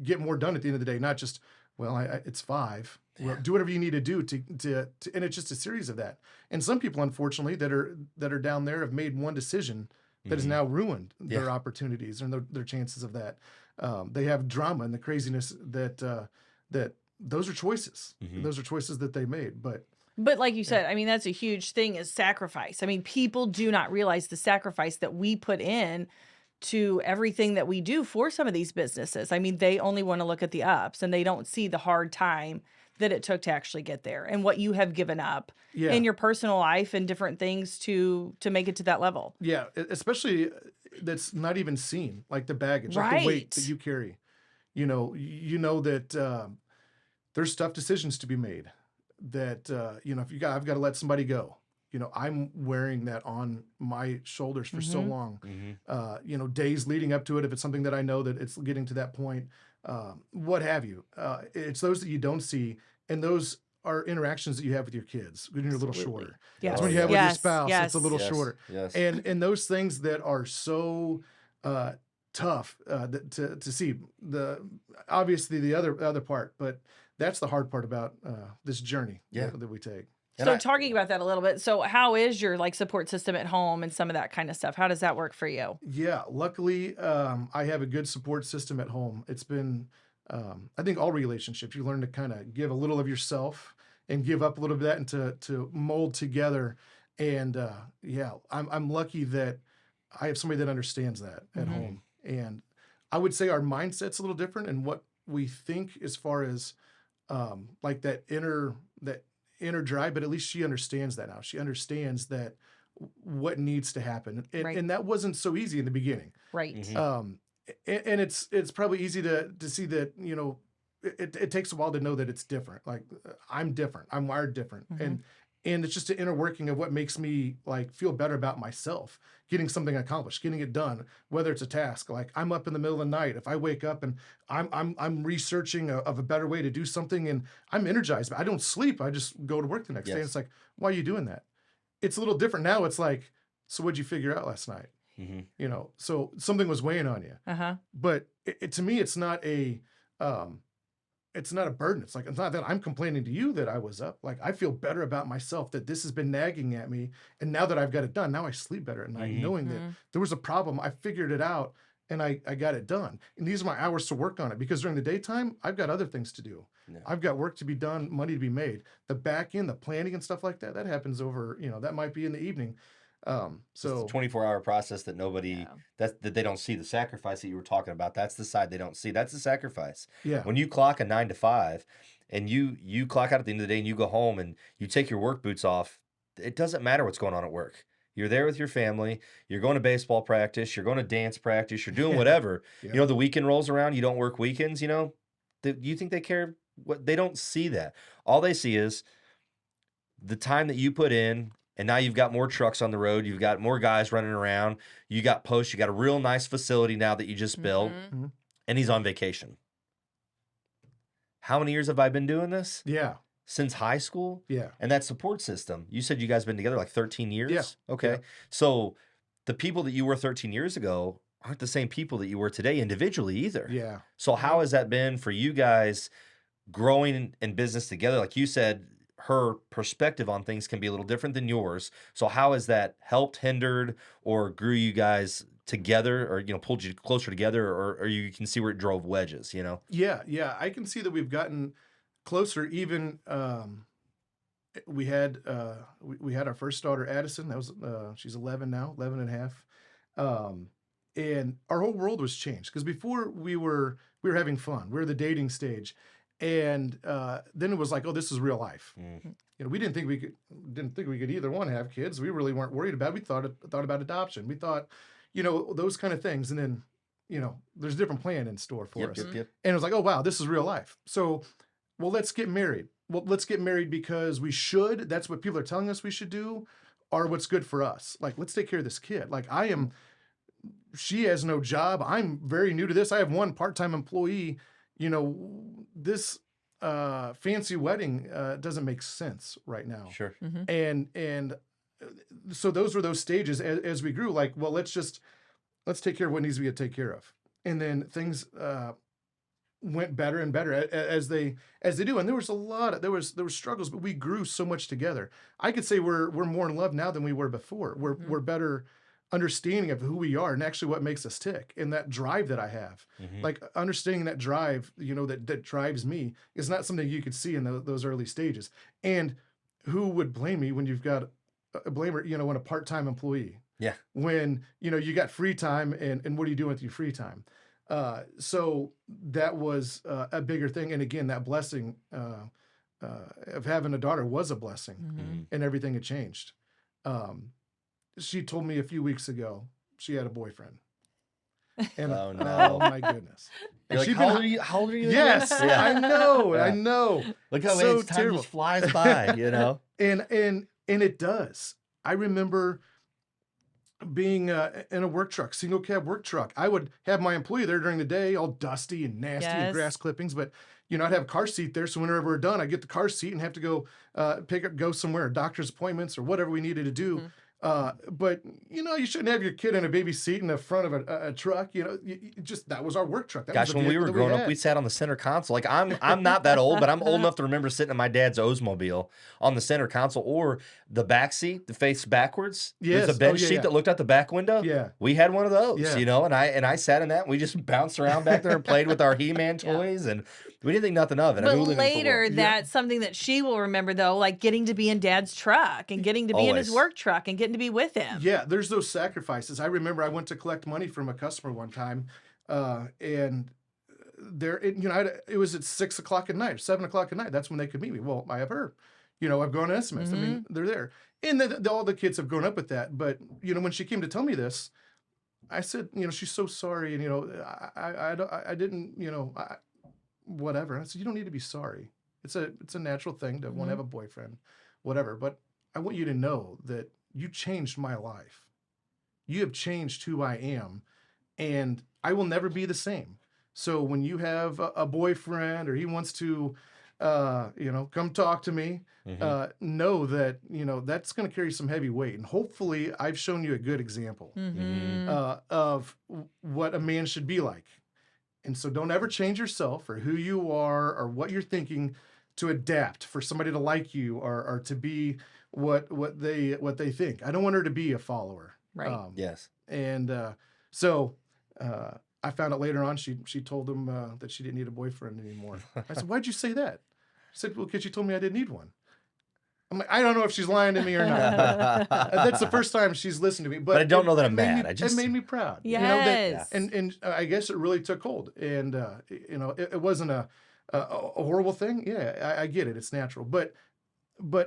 Speaker 3: get more done at the end of the day, not just, well, it's 5. Well, do whatever you need to do to, and it's just a series of that. And some people, unfortunately, that are down there have made one decision that has now ruined their opportunities and their chances of that. They have drama and the craziness that those are choices. Those are choices that they made. But
Speaker 4: like you said, I mean, that's a huge thing, is sacrifice. I mean, people do not realize the sacrifice that we put in to everything that we do for some of these businesses. I mean, they only want to look at the ups, and they don't see the hard time that it took to actually get there and what you have given up in your personal life and different things to make it to that level.
Speaker 3: Yeah, especially that's not even seen, like the baggage, like the weight that you carry. That there's tough decisions to be made. That if I've got to let somebody go. I'm wearing that on my shoulders for so long. Days leading up to it, if it's something that I know that it's getting to that point, what have you. It's those that you don't see, and those are interactions that you have with your kids when you're a little shorter.
Speaker 4: Yes.
Speaker 3: It's when you have with your spouse,
Speaker 4: Yes.
Speaker 3: it's a little shorter.
Speaker 2: Yes.
Speaker 3: And those things that are so tough to see. Obviously the other part, but that's the hard part about this journey that we take.
Speaker 4: So talking about that a little bit. So how is your support system at home and some of that kind of stuff? How does that work for you?
Speaker 3: Yeah, luckily I have a good support system at home. It's been, I think all relationships, you learn to kind of give a little of yourself and give up a little bit of that and to mold together. And I'm lucky that I have somebody that understands that at home. And I would say our mindset's a little different in what we think as far as like that inner drive, but at least she understands that now. She understands that what needs to happen. And that wasn't so easy in the beginning.
Speaker 4: Right.
Speaker 3: And it's probably easy to see that, it takes a while to know that it's different. Like I'm different. I'm wired different. And it's just an inner working of what makes me feel better about myself, getting something accomplished, getting it done, whether it's a task. Like I'm up in the middle of the night. If I wake up and I'm researching of a better way to do something and I'm energized, but I don't sleep. I just go to work the next day. And it's like, why are you doing that? It's a little different now. It's like, so what'd you figure out last night? So something was weighing on you. But to me, it's not a burden. It's not that I'm complaining to you that I was up. Like I feel better about myself that this has been nagging at me. And now that I've got it done, now I sleep better at night, knowing that there was a problem. I figured it out and I got it done. And these are my hours to work on it, because during the daytime, I've got other things to do. I've got work to be done, money to be made. The back end, the planning and stuff like that, that happens over, that might be in the evening. So
Speaker 2: it's a 24-hour process that nobody that they don't see. The sacrifice that you were talking about, that's the side they don't see. That's the sacrifice. When you clock a 9 to 5 and you clock out at the end of the day and you go home and you take your work boots off, it doesn't matter what's going on at work. You're there with your family, you're going to baseball practice, you're going to dance practice, you're doing whatever. The weekend rolls around, you don't work weekends, you think they care? What they don't see that. All they see is the time that you put in. And now you've got more trucks on the road. You've got more guys running around. You got posts. You got a real nice facility now that you just built. And he's on vacation. How many years have I been doing this? Since high school? And that support system. You said you guys been together like 13 years? Okay. So the people that you were 13 years ago aren't the same people that you were today individually either. So how has that been for you guys growing in business together? Like you said, her perspective on things can be a little different than yours. So how has that helped, hindered, or grew you guys together, or pulled you closer together, or you can see where it drove wedges?
Speaker 3: Yeah, I can see that we've gotten closer. Even we had our first daughter, Addison. That was she's 11 now, 11 and a half. And our whole world was changed, because before we were having fun. We were the dating stage. And then it was like, oh, this is real life. We didn't think we could either one have kids. We really weren't worried about it. We thought about adoption. We thought, those kind of things. And then, there's a different plan in store for us. And it was like, oh wow, this is real life. So, well, let's get married. Well, let's get married because we should. That's what people are telling us we should do, or what's good for us. Like, let's take care of this kid. Like she has no job. I'm very new to this. I have one part-time employee. fancy wedding doesn't make sense right now.
Speaker 2: Sure.
Speaker 3: And so those were those stages as we grew. Like, well, let's take care of what needs to be taken care of, and then things went better and better as they do. And there was there was struggles, but we grew so much together. I could say we're more in love now than we were before. We're better understanding of who we are and actually what makes us tick, and that drive that I have. Like understanding that drive, that drives me is not something you could see in those early stages. And who would blame me when you've got a blamer, when a part-time employee,
Speaker 2: Yeah.
Speaker 3: when, you got free time and what are you doing with your free time? So that was a bigger thing. And again, that blessing of having a daughter was a blessing, and everything had changed. She told me a few weeks ago she had a boyfriend. And
Speaker 2: Oh, no.
Speaker 3: oh my goodness.
Speaker 2: You're like,
Speaker 3: she'd
Speaker 2: how
Speaker 3: been-
Speaker 2: old are you? How old are you?
Speaker 3: Yes,
Speaker 2: Yeah.
Speaker 3: I know.
Speaker 2: Yeah.
Speaker 3: I know.
Speaker 2: Look how
Speaker 3: So
Speaker 2: time
Speaker 3: terrible.
Speaker 2: just flies by,
Speaker 3: And it does. I remember being in a work truck, single cab work truck. I would have my employee there during the day, all dusty and nasty and
Speaker 4: Yes.
Speaker 3: grass clippings, but I'd have a car seat there. So whenever we're done, I get the car seat and have to go go somewhere, doctor's appointments or whatever we needed to do. But you shouldn't have your kid in a baby seat in the front of a truck. That was our work truck. That was
Speaker 2: Gosh,
Speaker 3: the
Speaker 2: when we
Speaker 3: vehicle
Speaker 2: were
Speaker 3: that
Speaker 2: growing up,
Speaker 3: had.
Speaker 2: we sat on the center console. Like I'm not that old, but I'm old enough to remember sitting in my dad's Oldsmobile on the center console, or the back seat that faced backwards. There's
Speaker 3: Yes.
Speaker 2: a bench
Speaker 3: Oh, yeah,
Speaker 2: seat
Speaker 3: yeah.
Speaker 2: that looked out the back window.
Speaker 3: Yeah.
Speaker 2: We had one of those,
Speaker 3: Yeah.
Speaker 2: and I sat in that. And we just bounced around back there and played with our He-Man
Speaker 4: Yeah.
Speaker 2: toys, and we didn't think nothing of it. I
Speaker 4: But
Speaker 2: mean, we lived in a different
Speaker 4: later,
Speaker 2: world.
Speaker 4: that's something that she will remember, though, like getting to be in Dad's truck and getting to be in his
Speaker 2: Always.
Speaker 4: work truck and getting to be with him.
Speaker 3: Yeah, there's those sacrifices. I remember I went to collect money from a customer one time, and it was at 6 o'clock at night, 7 o'clock at night. That's when they could meet me. Well, I have her. I've gone to SMS. I mean, they're there, and all the kids have grown up with that. But when she came to tell me this, I said, she's so sorry, and I didn't, whatever. And I said, you don't need to be sorry. It's a natural thing to want to have a boyfriend, whatever. But I want you to know that you changed my life. You have changed who I am, and I will never be the same. So when you have a boyfriend or he wants to, come talk to me, know that, that's going to carry some heavy weight. And hopefully I've shown you a good example of what a man should be like. And so don't ever change yourself or who you are or what you're thinking to adapt for somebody to like you or to be what they think. I don't want her to be a follower.
Speaker 4: Right.
Speaker 2: Yes.
Speaker 3: And so I found out later on she told him that she didn't need a boyfriend anymore. I said, "Why'd you say that?" She said, "Well, because you told me I didn't need one." I'm like, I don't know if she's lying to me or not. That's the first time she's listened to me. But
Speaker 2: I don't know that I'm
Speaker 3: it made
Speaker 2: mad.
Speaker 3: me-
Speaker 2: I just-
Speaker 3: it made me proud.
Speaker 4: Yes.
Speaker 3: And I guess it really took hold. And it wasn't a horrible thing. Yeah, I get it. It's natural. But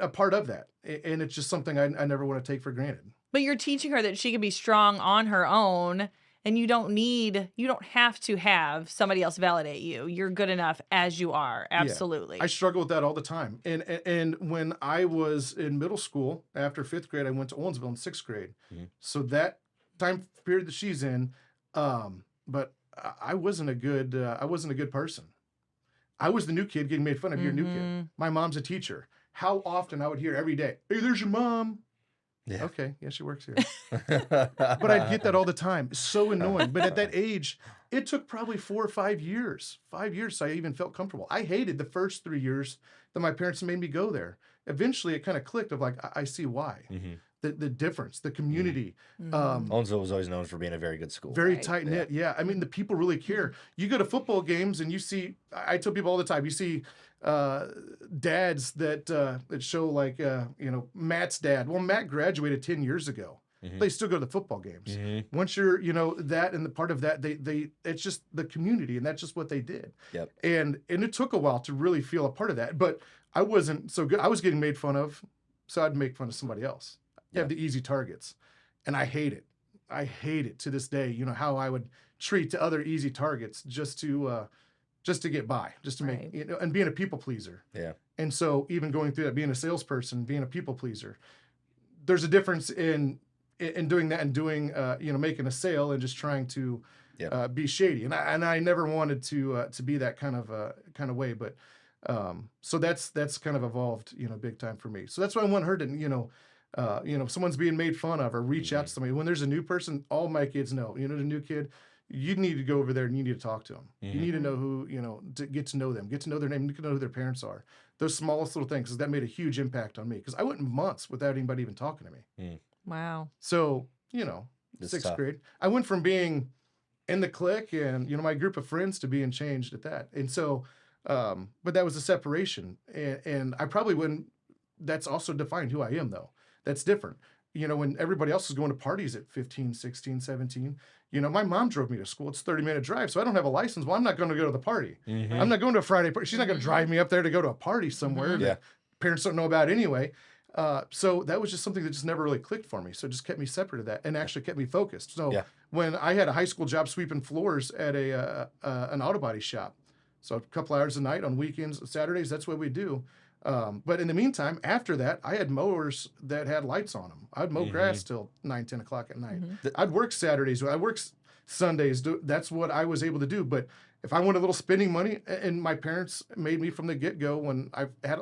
Speaker 3: a part of that, and it's just something I never want to take for granted.
Speaker 4: But you're teaching her that she can be strong on her own, and you don't have to have somebody else validate you. You're good enough as you are. Absolutely.
Speaker 3: I struggle with that all the time. And when I was in middle school, after 5th grade, I went to Owensville in 6th grade. So that time period that she's in, but I wasn't a good person. I was the new kid getting made fun of. You're a new kid. My mom's a teacher. How often I would hear every day, "Hey, there's your mom."
Speaker 2: Yeah.
Speaker 3: Okay, yeah, she works here. But I'd get that all the time. It's so annoying. But at that age, it took probably 4 or 5 years. 5 years so I even felt comfortable. I hated the first 3 years that my parents made me go there. Eventually, it kind of clicked of like, I see why. The difference, the community.
Speaker 2: Owensville was always known for being a very good school.
Speaker 3: Very
Speaker 4: Right.
Speaker 3: tight knit. Yeah. I mean, the people really care. You go to football games and you see, I tell people all the time, you see dads that show like, Matt's dad. Well, Matt graduated 10 years ago. They still go to the football games. Once you're, that and the part of that, it's just the community, and that's just what they did.
Speaker 2: Yep.
Speaker 3: And it took a while to really feel a part of that, but I wasn't so good. I was getting made fun of, so I'd make fun of somebody else. You have the easy targets, and I hate it. I hate it to this day. How I would treat the other easy targets just to get by, just to make,
Speaker 4: Right.
Speaker 3: and being a people pleaser.
Speaker 2: Yeah.
Speaker 3: And so even going through that, being a salesperson, being a people pleaser, there's a difference in doing that and doing, making a sale and just trying to be shady. And I never wanted to be that kind of way. But So that's kind of evolved, big time for me. So that's why I want her to, if someone's being made fun of or reach out to somebody. When there's a new person, all my kids know, the new kid, you need to go over there and you need to talk to them. You need to know who, to get to know them, get to know their name, get to know who their parents are. Those smallest little things, 'cause that made a huge impact on me, because I went months without anybody even talking to me.
Speaker 4: Wow.
Speaker 3: So,
Speaker 2: It's
Speaker 3: sixth
Speaker 2: tough.
Speaker 3: grade, I went from being in the clique and, my group of friends to being changed at that. And so, but that was a separation. And I probably wouldn't, that's also defined who I am, though. That's different. When everybody else is going to parties at 15, 16, 17, my mom drove me to school. It's a 30-minute drive. So I don't have a license. Well, I'm not going to go to the party. I'm not going to a Friday party. She's not going to drive me up there to go to a party somewhere that parents don't know about anyway. So that was just something that just never really clicked for me. So it just kept me separate of that and actually kept me focused. So when I had a high school job sweeping floors at an auto body shop, so a couple hours a night on weekends, Saturdays, that's what we do. But in the meantime, after that, I had mowers that had lights on them. I'd mow grass till 9, 10 o'clock at night. I'd work Saturdays. I'd work Sundays. That's what I was able to do. But if I wanted a little spending money, and my parents made me from the get-go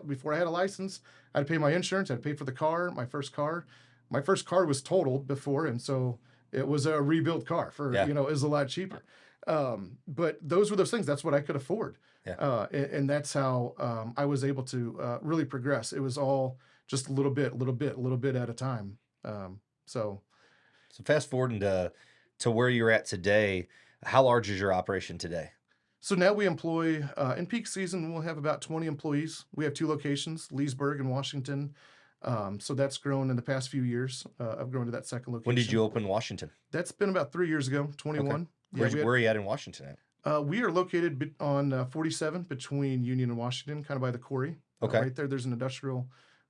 Speaker 3: before I had a license, I'd pay my insurance. I'd pay for the car, my first car. My first car was totaled before, and so it was a rebuilt car for, it was a lot cheaper. But those were those things. That's what I could afford. And that's how I was able to really progress. It was all just a little bit at a time. So
Speaker 2: fast forwarding to where you're at today, how large is your operation today?
Speaker 3: So now we employ, in peak season, we'll have about 20 employees. We have 2 locations, Leesburg and Washington. So that's grown in the past few years. I've grown to that second location.
Speaker 2: When did you open Washington?
Speaker 3: That's been about 3 years ago, 21.
Speaker 2: Where are you at in Washington at?
Speaker 3: We are located on 47 between Union and Washington, kind of by the quarry. Right there, there's an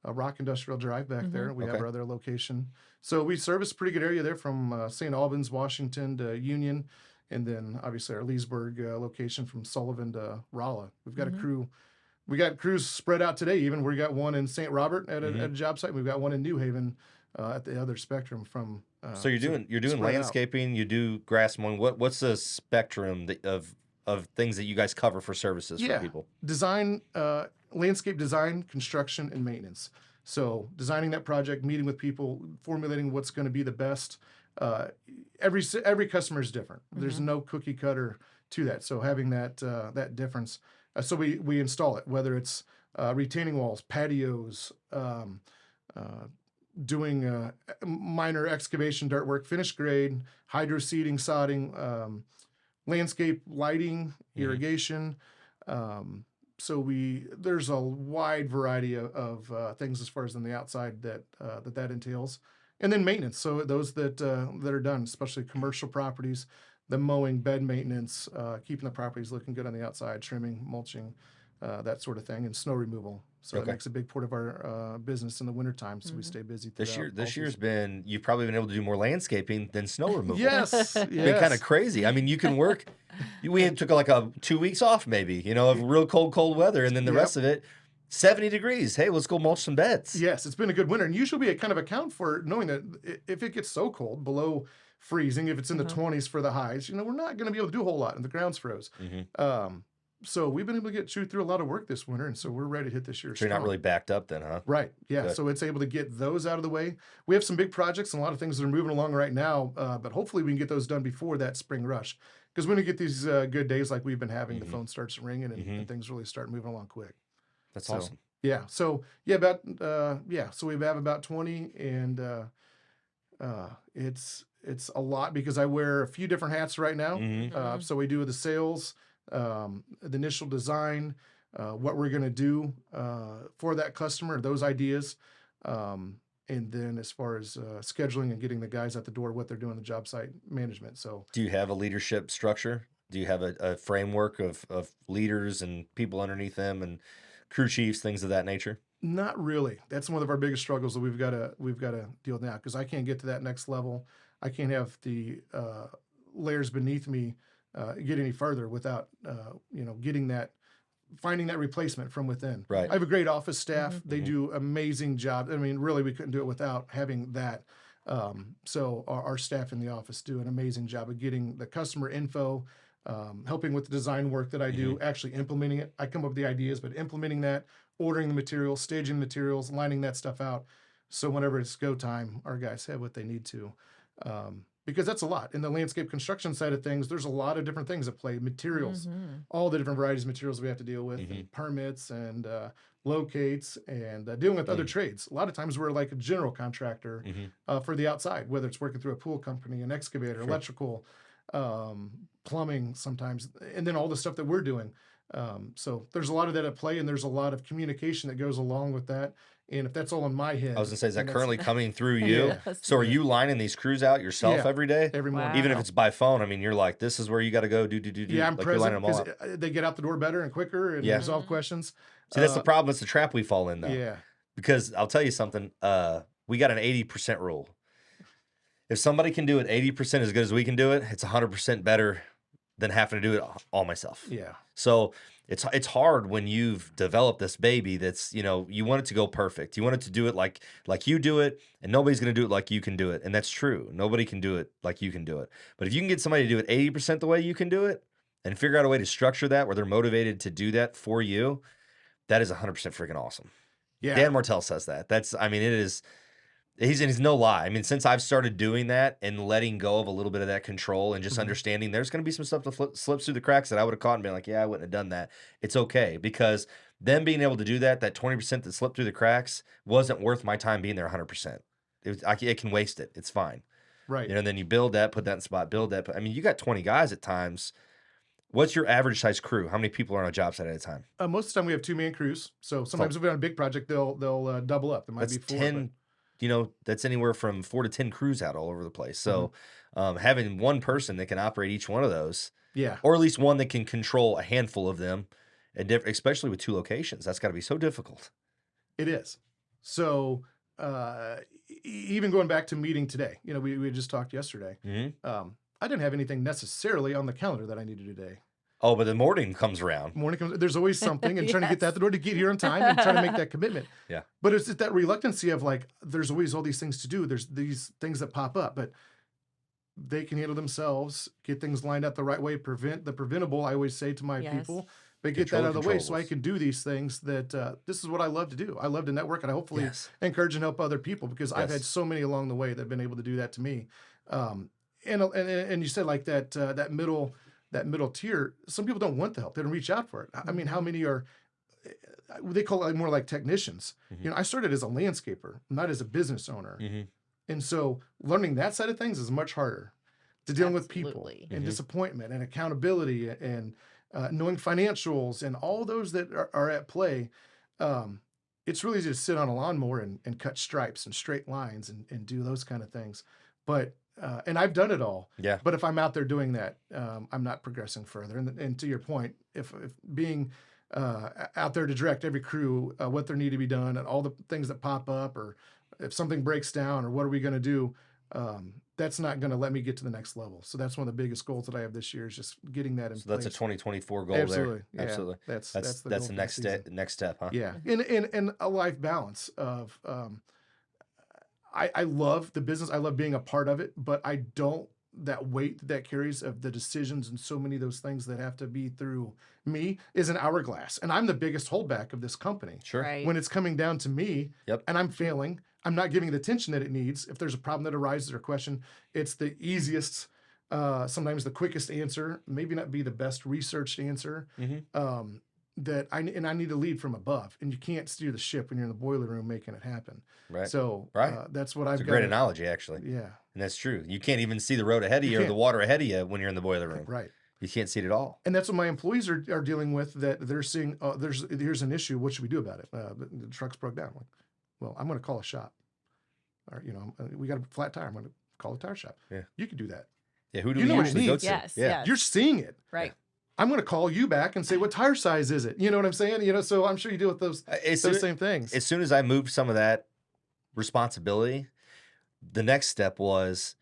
Speaker 3: rock industrial drive back there. We have our other location. So we service a pretty good area there from St. Albans, Washington to Union. And then obviously our Leesburg location from Sullivan to Rolla. We've got a crew. We got crews spread out today. Even we got one in St. Robert at a job site. We've got one in New Haven at the other spectrum from.
Speaker 2: So you're doing landscaping. You do grass mowing. What's the spectrum of things that you guys cover for services for people?
Speaker 3: Design, landscape design, construction, and maintenance. So designing that project, meeting with people, formulating what's going to be the best. Every customer is different. There's no cookie cutter to that. So having that difference. So we install it, whether it's retaining walls, patios, doing minor excavation, dirt work, finished grade, hydro seeding, sodding, landscape lighting, irrigation. So there's a wide variety of things as far as on the outside that entails. And then maintenance. So those that are done, especially commercial properties, the mowing, bed maintenance, keeping the properties looking good on the outside, trimming, mulching, that sort of thing, and snow removal. So that makes a big part of our business in the wintertime, so we stay busy throughout.
Speaker 2: This year's been, you've probably been able to do more landscaping than snow removal.
Speaker 3: Yes.
Speaker 2: It's been kind of crazy. I mean, you can work, we took like 2 weeks off maybe, of real cold weather, and then the rest of it, 70 degrees. Hey, let's go mulch some beds.
Speaker 3: Yes, it's been a good winter. And usually we kind of account for knowing that if it gets so cold, below freezing, if it's in the 20s for the highs, we're not going to be able to do a whole lot, and the ground's froze. So we've been able to chew through a lot of work this winter, and so we're ready to hit this year.
Speaker 2: So you're not really backed up then, huh?
Speaker 3: Right. Yeah.
Speaker 2: Good.
Speaker 3: So it's able to get those out of the way. We have some big projects and a lot of things that are moving along right now, but hopefully we can get those done before that spring rush. Because when we get these good days like we've been having, the phone starts ringing and things really start moving along quick.
Speaker 2: That's awesome.
Speaker 3: Yeah. So so we have about 20, and it's a lot because I wear a few different hats right now. So we do the sales, the initial design, what we're going to do for that customer, those ideas, and then as far as scheduling and getting the guys out the door, what they're doing, the job site management. So
Speaker 2: do you have a leadership structure? Do you have a framework of leaders and people underneath them and crew chiefs, things of that nature?
Speaker 3: Not really. That's one of our biggest struggles that we've got to deal with now, because I can't get to that next level. I can't have the layers beneath me get any further without finding that replacement from within.
Speaker 2: Right.
Speaker 3: I have a great office staff. They do amazing job. I mean, really, we couldn't do it without having that. So our staff in the office do an amazing job of getting the customer info, helping with the design work that I do, actually implementing it. I come up with the ideas, but implementing that, ordering the materials, staging materials, lining that stuff out. So whenever it's go time, our guys have what they need to. Because that's a lot. In the landscape construction side of things, there's a lot of different things at play. Materials, all the different varieties of materials we have to deal with, and permits and locates and dealing with other trades. A lot of times we're like a general contractor for the outside, whether it's working through a pool company, an excavator, electrical, plumbing sometimes, and then all the stuff that we're doing. So there's a lot of that at play, and there's a lot of communication that goes along with that. And if that's all in my head,
Speaker 2: I was gonna say, is that
Speaker 3: then that's
Speaker 2: currently coming through you?
Speaker 4: Yes.
Speaker 2: So are you lining these crews out yourself
Speaker 3: Yeah.
Speaker 2: every day?
Speaker 3: every morning.
Speaker 4: Wow.
Speaker 2: Even if it's by phone, I mean, you're like, this is where you got to go, do.
Speaker 3: Yeah, I'm
Speaker 2: like you're lining
Speaker 3: present
Speaker 2: them all
Speaker 3: because
Speaker 2: up.
Speaker 3: they get out the door better and quicker and
Speaker 2: Yeah.
Speaker 3: resolve questions.
Speaker 2: See, that's the problem. It's the trap we fall in, though.
Speaker 3: Yeah.
Speaker 2: Because I'll tell you something. We got an 80% rule. If somebody can do it 80% as good as we can do it, it's 100% better than having to do it all myself.
Speaker 3: Yeah.
Speaker 2: So it's hard when you've developed this baby that's, you want it to go perfect. You want it to do it like you do it, and nobody's going to do it like you can do it. And that's true. Nobody can do it like you can do it. But if you can get somebody to do it 80% the way you can do it and figure out a way to structure that where they're motivated to do that for you, that is 100% freaking awesome.
Speaker 3: Yeah.
Speaker 2: Dan Martell says that. He's no lie. I mean, since I've started doing that and letting go of a little bit of that control and just understanding there's going to be some stuff that slips through the cracks that I would have caught and been like, yeah, I wouldn't have done that. It's okay, because them being able to do that 20% that slipped through the cracks wasn't worth my time being there 100%. It can waste it. It's fine.
Speaker 3: Right.
Speaker 2: And then you build that, put that in spot, build that. I mean, you got 20 guys at times. What's your average size crew? How many people are on a job site at a time?
Speaker 3: Most of the time we have 2-man crews. So sometimes if we're on a big project, they'll double up. There might
Speaker 2: That's
Speaker 3: be 4.
Speaker 2: 10, that's anywhere from 4 to 10 crews out all over the place. So having one person that can operate each one of those,
Speaker 3: Yeah.
Speaker 2: or at least one that can control a handful of them, and especially with 2 locations, that's got to be so difficult.
Speaker 3: It is. So even going back to meeting today, we just talked yesterday. I didn't have anything necessarily on the calendar that I needed today.
Speaker 2: Oh, but the morning comes around.
Speaker 3: Morning comes, there's always something, and trying to get that out the door to get here on time and trying to make that commitment.
Speaker 2: Yeah.
Speaker 3: But it's that reluctancy of like, there's always all these things to do. There's these things that pop up, but they can handle themselves, get things lined up the right way, prevent the preventable. I always say to my
Speaker 4: Yes.
Speaker 3: people, but get
Speaker 2: Control
Speaker 3: that out of the way so I
Speaker 2: controllables.
Speaker 3: can do these things that this is what I love to do. I love to network, and I hopefully encourage and help other people, because I've had
Speaker 2: Yes.
Speaker 3: so many along the way that have been able to do that to me. And you said like that that middle tier, some people don't want the help. They don't reach out for it. I mean, how many are, they call it more like technicians. I started as a landscaper, not as a business owner. And so learning that side of things is much harder to dealing with people
Speaker 4: Absolutely.
Speaker 3: and disappointment and accountability and knowing financials and all those that are at play. It's really easy to sit on a lawnmower and cut stripes and straight lines and do those kind of things. But and I've done it all.
Speaker 2: Yeah.
Speaker 3: But if I'm out there doing that, I'm not progressing further. And to your point, if being out there to direct every crew what there need to be done and all the things that pop up, or if something breaks down, or what are we going to do, that's not going to let me get to the next level. So that's one of the biggest goals that I have this year, is just getting that in
Speaker 2: So that's a
Speaker 3: place.
Speaker 2: 2024 goal
Speaker 3: Absolutely.
Speaker 2: there.
Speaker 3: Yeah.
Speaker 2: Absolutely.
Speaker 3: That's
Speaker 2: That's
Speaker 3: the
Speaker 2: the
Speaker 3: goal for
Speaker 2: next
Speaker 3: the season.
Speaker 2: step. Next step, huh?
Speaker 3: Yeah, and a life balance of I love the business. I love being a part of it, but I don't, that weight that carries of the decisions and so many of those things that have to be through me is an hourglass. And I'm the biggest holdback of this company.
Speaker 2: Sure.
Speaker 4: Right.
Speaker 3: When it's coming down to me
Speaker 2: Yep.
Speaker 3: and I'm failing, I'm not giving it the attention that it needs. If there's a problem that arises or question, it's the easiest, sometimes the quickest answer, maybe not be the best researched answer. That I need to lead from above, and you can't steer the ship when you're in the boiler room making it happen.
Speaker 2: Right.
Speaker 3: So
Speaker 2: Right.
Speaker 3: that's what I've
Speaker 2: It's a
Speaker 3: got.
Speaker 2: great analogy, actually.
Speaker 3: Yeah.
Speaker 2: And that's true. You can't even see the road ahead of
Speaker 3: You
Speaker 2: you or the
Speaker 3: can't.
Speaker 2: water ahead of you when you're in the boiler room.
Speaker 3: Right.
Speaker 2: You can't see it at all.
Speaker 3: And that's what my employees are dealing with. That they're seeing. Here's an issue. What should we do about it? The truck's broke down. Like, well, I'm going to call a shop. Or we got a flat tire. I'm going to call a tire shop.
Speaker 2: Yeah.
Speaker 3: You can do that.
Speaker 2: Yeah. Who do
Speaker 3: You
Speaker 2: we
Speaker 3: know what it
Speaker 2: usually go
Speaker 3: needs.
Speaker 2: to?
Speaker 4: Yes.
Speaker 2: Yeah.
Speaker 4: Yes.
Speaker 3: You're seeing it.
Speaker 4: Right.
Speaker 3: I'm going to call you back and say, what tire size is it? You know what I'm saying? So I'm sure you deal with those
Speaker 2: As
Speaker 3: same things.
Speaker 2: soon as I moved some of that responsibility, the next step was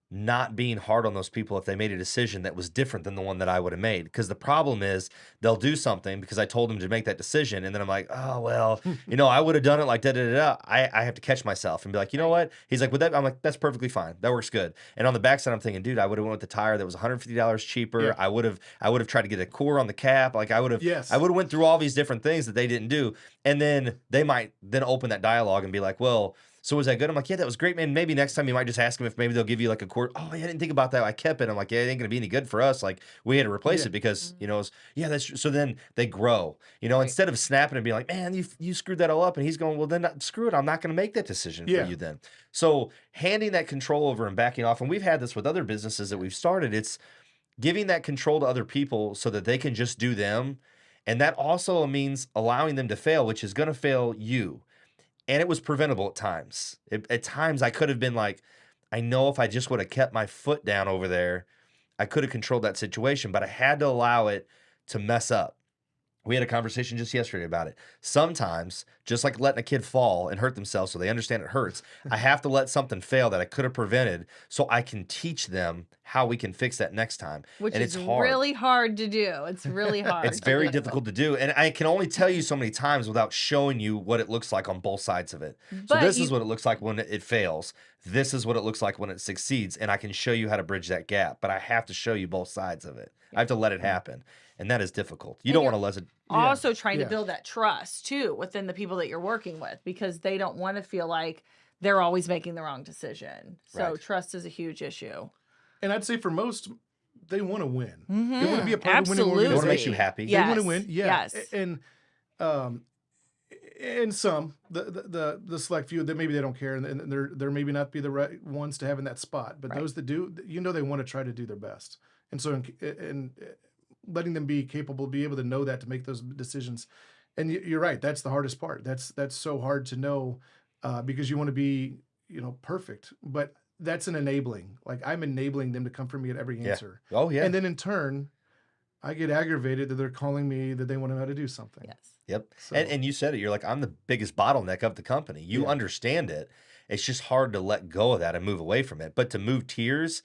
Speaker 2: not being hard on those people if they made a decision that was different than the one that I would have made. Because the problem is they'll do something because I told them to make that decision. And then I'm like, oh, well, I would have done it like da da da da. I have to catch myself and be like, you know what? He's like, with that, I'm like, that's perfectly fine. That works good. And on the backside, I'm thinking, dude, I would have went with the tire that was $150 cheaper.
Speaker 3: Yeah.
Speaker 2: I would have tried to get a core on the cap. Like I would
Speaker 3: Yes.
Speaker 2: have went through all these different things that they didn't do. And then they might then open that dialogue and be like, well, so was that good? I'm like, yeah, that was great, man. Maybe next time you might just ask them if maybe they'll give you like a quart. Oh, I didn't think about that. I kept it. I'm like, yeah, it ain't gonna be any good for us. Like we had to replace
Speaker 3: Yeah.
Speaker 2: it because that's so then they grow. Instead of snapping and being like, man, you screwed that all up, and he's going, well, then screw it. I'm not gonna make that decision
Speaker 3: Yeah.
Speaker 2: for you then. So handing that control over and backing off, and we've had this with other businesses that we've started. It's giving that control to other people so that they can just do them, and that also means allowing them to fail, which is gonna fail you. And it was preventable at times. At times, I could have been like, I know if I just would have kept my foot down over there, I could have controlled that situation, but I had to allow it to mess up. We had a conversation just yesterday about it. Sometimes, just like letting a kid fall and hurt themselves so they understand it hurts, I have to let something fail that I could have prevented so I can teach them how we can fix that next time.
Speaker 4: Which
Speaker 2: and
Speaker 4: is
Speaker 2: it's hard.
Speaker 4: really hard to do. It's really hard.
Speaker 2: It's very difficult to do. And I can only tell you so many times without showing you what it looks like on both sides of it. So
Speaker 4: But
Speaker 2: this is what it looks like when it fails. This is what it looks like when it succeeds. And I can show you how to bridge that gap. But I have to show you both sides of it. I have to let it happen. And that is difficult. You
Speaker 4: And
Speaker 2: don't
Speaker 4: you're
Speaker 2: want to let it.
Speaker 4: also trying
Speaker 3: Yeah.
Speaker 4: to build that trust too within the people that you're working with, because they don't want to feel like they're always making the wrong decision. So
Speaker 2: Right.
Speaker 4: trust is a huge issue.
Speaker 3: And I'd say for most, they want to win. They want to
Speaker 4: Mhm.
Speaker 3: be a part of the winning
Speaker 4: Absolutely.
Speaker 2: It
Speaker 3: organization.
Speaker 2: makes you happy.
Speaker 3: They want to
Speaker 4: Yes.
Speaker 3: win. Yeah.
Speaker 4: Yes.
Speaker 3: And some the select few that maybe they don't care, and they're maybe not be the right ones to have in that spot. But
Speaker 4: Right.
Speaker 3: those that do, they want to try to do their best. And so and letting them be capable, be able to know that to make those decisions. And you're right. That's the hardest part. That's so hard to know because you want to be perfect. But that's an enabling. Like I'm enabling them to come for me at every
Speaker 2: Yeah.
Speaker 3: answer.
Speaker 2: Oh, yeah.
Speaker 3: And then in turn, I get aggravated that they're calling me that they want to know how to do something.
Speaker 4: Yes.
Speaker 2: Yep.
Speaker 3: So-
Speaker 2: And you said it. You're like, I'm the biggest bottleneck of the company. You
Speaker 3: Yeah.
Speaker 2: understand it. It's just hard to let go of that and move away from it. But to move tiers,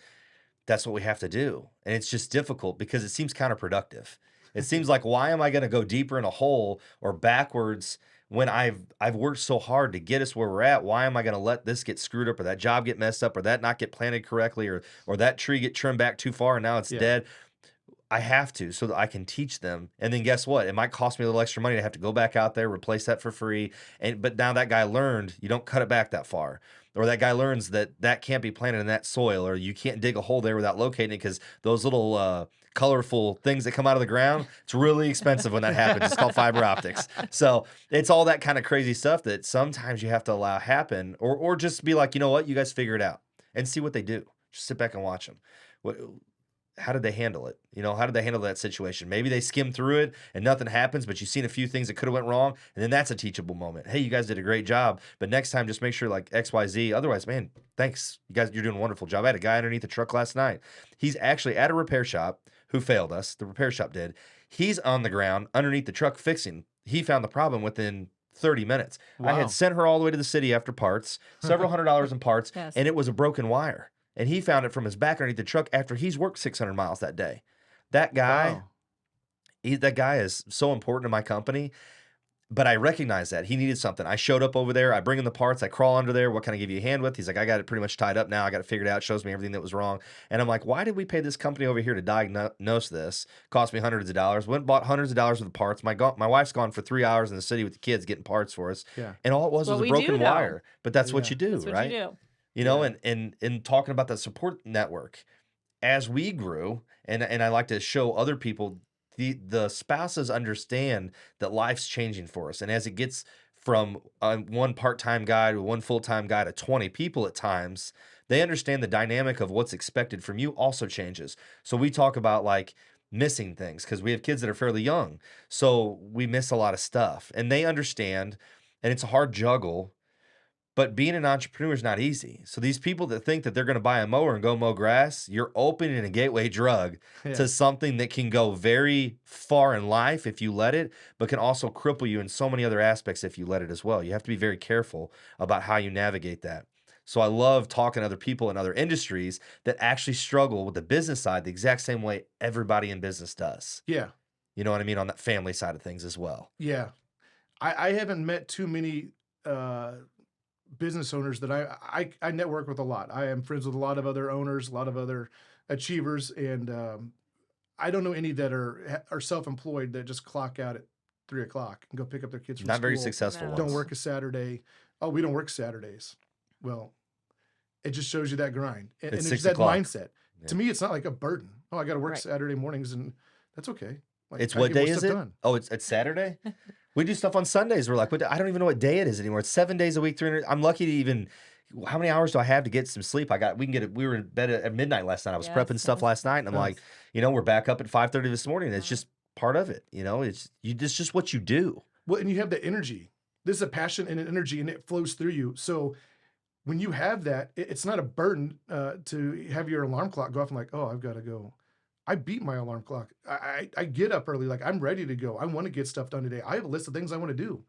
Speaker 2: that's what we have to do. And it's just difficult because it seems counterproductive. It seems like, why am I going to go deeper in a hole or backwards when I've worked so hard to get us where we're at? Why am I going to let this get screwed up, or that job get messed up, or that not get planted correctly, or that tree get trimmed back too far and now it's
Speaker 3: Yeah.
Speaker 2: dead? I have to, so that I can teach them. And then guess what? It might cost me a little extra money to have to go back out there, replace that for free. But now that guy learned you don't cut it back that far. Or that guy learns that can't be planted in that soil, or you can't dig a hole there without locating it, because those little colorful things that come out of the ground, it's really expensive when that happens. It's called fiber optics. So it's all that kind of crazy stuff that sometimes you have to allow happen, or just be like, you know what, you guys figure it out and see what they do. Just sit back and watch them. How did they handle it? How did they handle that situation? Maybe they skim through it and nothing happens, but you've seen a few things that could have went wrong, and then that's a teachable moment. Hey, you guys did a great job, but next time just make sure like XYZ. Otherwise, man, thanks. You guys, you're doing a wonderful job. I had a guy underneath the truck last night. He's actually at a repair shop who failed us. The repair shop did. He's on the ground underneath the truck fixing. He found the problem within 30 minutes. I
Speaker 3: Wow.
Speaker 2: had sent her all the way to the city after parts, several $100s in parts,
Speaker 4: Yes.
Speaker 2: and it was a broken wire. And he found it from his back underneath the truck after he's worked 600 miles that day. That guy,
Speaker 3: Wow.
Speaker 2: that guy is so important to my company, but I recognize that. He needed something. I showed up over there. I bring him the parts. I crawl under there. What can I give you a hand with? He's like, I got it pretty much tied up now. I got it figured out. Shows me everything that was wrong. And I'm like, why did we pay this company over here to diagnose this? Cost me hundreds of dollars. Went and bought hundreds of dollars worth of parts. My wife's gone for 3 hours in the city with the kids getting parts for us.
Speaker 3: Yeah.
Speaker 2: And all it was
Speaker 4: What
Speaker 2: a
Speaker 4: we do,
Speaker 2: broken
Speaker 4: though.
Speaker 2: wire. But that's what
Speaker 3: Yeah.
Speaker 2: you do,
Speaker 4: That's what
Speaker 2: right?
Speaker 4: you do.
Speaker 2: And talking about that support network, as we grew, and I like to show other people, the spouses understand that life's changing for us. And as it gets from one part-time guy to one full-time guy to 20 people at times, they understand the dynamic of what's expected from you also changes. So we talk about like missing things because we have kids that are fairly young. So we miss a lot of stuff, and they understand, and it's a hard juggle. But being an entrepreneur is not easy. So these people that think that they're going to buy a mower and go mow grass, you're opening a gateway drug
Speaker 3: Yeah.
Speaker 2: to something that can go very far in life if you let it, but can also cripple you in so many other aspects if you let it as well. You have to be very careful about how you navigate that. So I love talking to other people in other industries that actually struggle with the business side the exact same way everybody in business does.
Speaker 3: Yeah.
Speaker 2: You know what I mean? On that family side of things as well.
Speaker 3: Yeah. I haven't met too many business owners that I network with a lot. I am friends with a lot of other owners, a lot of other achievers, and I don't know any that are self-employed that just clock out at 3 o'clock and go pick up their kids from
Speaker 2: Not very
Speaker 3: school.
Speaker 2: successful
Speaker 4: No.
Speaker 3: Don't
Speaker 2: ones.
Speaker 3: work a Saturday. Oh, we don't work Saturdays. Well, it just shows you that grind, and
Speaker 2: It's
Speaker 3: it's
Speaker 2: 6
Speaker 3: that
Speaker 2: o'clock.
Speaker 3: mindset.
Speaker 2: Yeah.
Speaker 3: To me, it's not like a burden. Oh, I got to work
Speaker 4: Right.
Speaker 3: Saturday mornings, and that's okay. Like,
Speaker 2: It's
Speaker 3: I
Speaker 2: what
Speaker 3: get more
Speaker 2: day is
Speaker 3: stuff
Speaker 2: it?
Speaker 3: done.
Speaker 2: Oh, it's Saturday? We do stuff on Sundays. We're like, I don't even know what day it is anymore. It's 7 days a week, 300. I'm lucky to even. How many hours do I have to get some sleep? We were in bed at midnight last night. I was
Speaker 4: Yes,
Speaker 2: prepping stuff
Speaker 4: yes.
Speaker 2: last night, and I'm
Speaker 3: Oh.
Speaker 2: like, we're back up at 5:30 this morning. It's
Speaker 4: Mhm.
Speaker 2: just part of it. It's just what you do.
Speaker 3: Well, and you have the energy. This is a passion and an energy, and it flows through you. So when you have that, it's not a burden to have your alarm clock go off and like, oh, I've got to go. I beat my alarm clock. I get up early, like I'm ready to go. I want to get stuff done today. I have a list of things I want to do,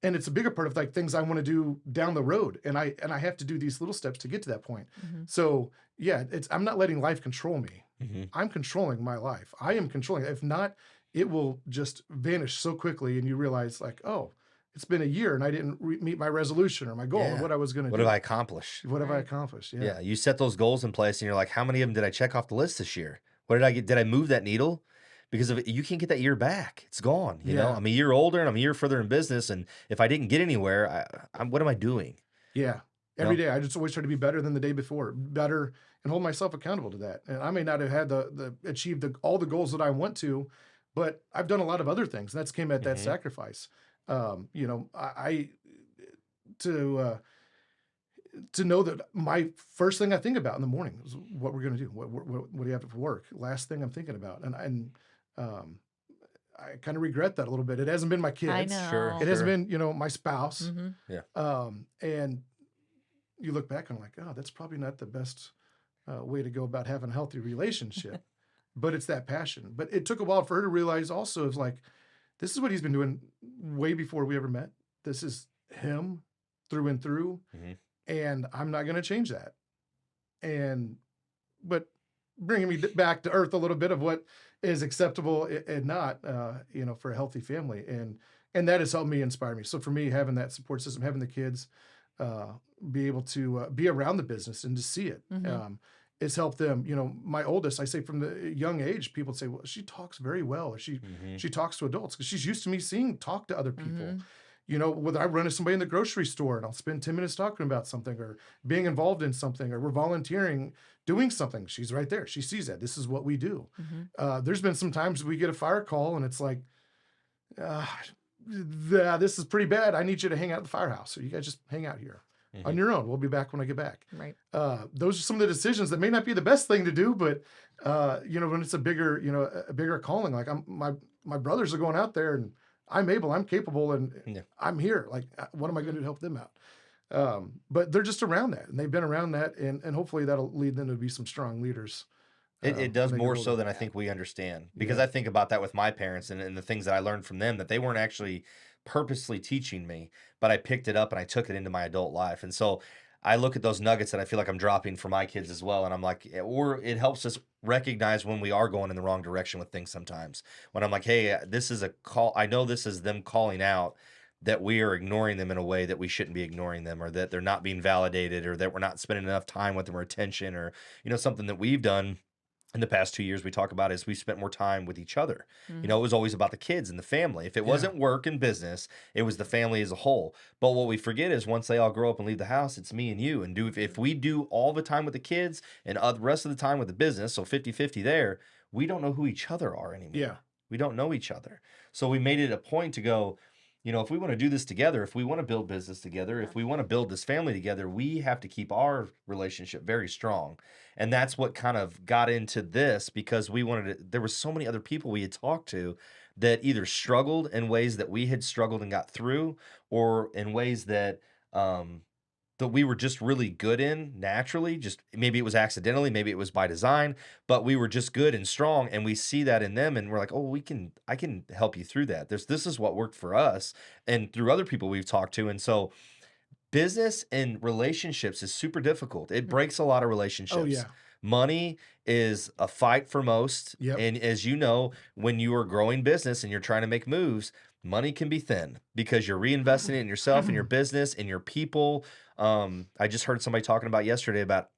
Speaker 3: and it's a bigger part of like things I want to do down the road, and I have to do these little steps to get to that point.
Speaker 4: Mhm.
Speaker 3: So yeah, I'm not letting life control me.
Speaker 2: Mhm.
Speaker 3: I'm controlling my life. I am controlling it. If not, it will just vanish so quickly, and you realize like, oh, it's been a year and I didn't meet my resolution or my goal
Speaker 2: Yeah.
Speaker 3: or what I was going to
Speaker 2: What
Speaker 3: do.
Speaker 2: have I accomplished?
Speaker 3: What have I
Speaker 4: Right.
Speaker 3: accomplished?
Speaker 2: Yeah, you set those goals in place, and you're like, how many of them did I check off the list this year? What did I get? Did I move that needle? Because you can't get that year back. It's gone.
Speaker 3: Yeah.
Speaker 2: I'm a year older and I'm a year further in business, and if I didn't get anywhere, what am I doing?
Speaker 3: Yeah.
Speaker 2: You
Speaker 3: Every
Speaker 2: know?
Speaker 3: day, I just always try to be better than the day before, better, and hold myself accountable to that. And I may not have had achieved all the goals that I want to, but I've done a lot of other things. And that's came at that
Speaker 2: Mhm.
Speaker 3: sacrifice. I to know that my first thing I think about in the morning is what we're going to do. What do you have for work? Last thing I'm thinking about. And I kind of regret that a little bit. It hasn't been my kids.
Speaker 4: I know.
Speaker 2: Sure.
Speaker 3: It hasn't been, my spouse.
Speaker 4: Mhm.
Speaker 3: And you look back and I'm like, oh, that's probably not the best way to go about having a healthy relationship. But it's that passion. But it took a while for her to realize also is like, this is what he's been doing way before we ever met. This is him through and through.
Speaker 2: Mhm.
Speaker 3: And I'm not going to change that. But bringing me back to earth a little bit of what is acceptable and not, for a healthy family. And that has helped me, inspire me. So for me, having that support system, having the kids, be able to be around the business and to see it,
Speaker 4: Mhm.
Speaker 3: it's helped them. My oldest, I say from the young age, people say, well, she talks very well, or
Speaker 2: Mhm.
Speaker 3: she talks to adults because she's used to me talk to other people.
Speaker 4: Mhm.
Speaker 3: Whether I run into somebody in the grocery store and I'll spend 10 minutes talking about something or being involved in something, or we're volunteering, doing something. She's right there. She sees that. This is what we do.
Speaker 4: Mhm.
Speaker 3: There's been some times we get a fire call and it's like, this is pretty bad. I need you to hang out at the firehouse. So you guys just hang out here on
Speaker 2: Mhm.
Speaker 3: your own. We'll be back when I get back.
Speaker 4: Right.
Speaker 3: Those are some of the decisions that may not be the best thing to do, but when it's a bigger calling, like my brothers are going out there and I'm capable, and
Speaker 2: Yeah.
Speaker 3: I'm here. Like, what am I going to do to help them out? But they're just around that, and they've been around that, and hopefully that'll lead them to be some strong leaders.
Speaker 2: It does
Speaker 3: when they get
Speaker 2: more so
Speaker 3: older.
Speaker 2: than I think we understand, because
Speaker 3: Yeah.
Speaker 2: I think about that with my parents and the things that I learned from them that they weren't actually purposely teaching me, but I picked it up and I took it into my adult life. And so I look at those nuggets that I feel like I'm dropping for my kids as well. And I'm like, or it helps us recognize when we are going in the wrong direction with things sometimes. When I'm like, hey, this is a call. I know this is them calling out that we are ignoring them in a way that we shouldn't be ignoring them, or that they're not being validated, or that we're not spending enough time with them or attention, or, something that we've done in the past 2 years we talk about is we spent more time with each other.
Speaker 4: Mhm.
Speaker 2: It was always about the kids and the family. If it
Speaker 3: Yeah.
Speaker 2: wasn't work and business, it was the family as a whole. But what we forget is once they all grow up and leave the house, it's me and you. And if we do all the time with the kids and the rest of the time with the business, so 50-50 there, we don't know who each other are anymore.
Speaker 3: Yeah.
Speaker 2: We don't know each other. So we made it a point to go, if we want to do this together, if we want to build business together, if we want to build this family together, we have to keep our relationship very strong. And that's what kind of got into this, because there were so many other people we had talked to that either struggled in ways that we had struggled and got through, or in ways that that we were just really good in naturally. Just maybe it was accidentally, maybe it was by design, but we were just good and strong, and we see that in them, and we're like, oh, I can help you through that. This is what worked for us, and through other people we've talked to. And so business and relationships is super difficult. It breaks a lot of relationships.
Speaker 3: Oh yeah.
Speaker 2: Money is a fight for most.
Speaker 3: Yep.
Speaker 2: And as you know, when you are growing business and you're trying to make moves, money can be thin because you're reinvesting it in yourself, in your business, in your people. I just heard somebody talking about yesterday about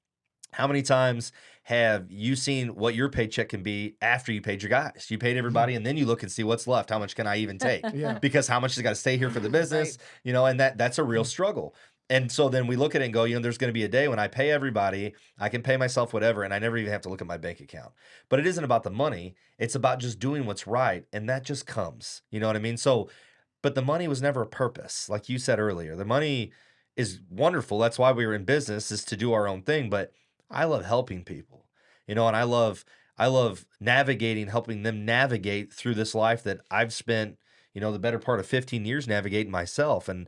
Speaker 2: how many times have you seen what your paycheck can be after you paid your guys? You paid everybody, and then you look and see what's left. How much can I even take?
Speaker 3: Yeah.
Speaker 2: Because how much has got to stay here for the business, and that's a real struggle. And so then we look at it and go, there's going to be a day when I pay everybody, I can pay myself whatever, and I never even have to look at my bank account. But it isn't about the money. It's about just doing what's right. And that just comes, you know what I mean? So, but the money was never a purpose. Like you said earlier, the money is wonderful. That's why we were in business, is to do our own thing. But I love helping people, and I love navigating, helping them navigate through this life that I've spent, the better part of 15 years navigating myself, and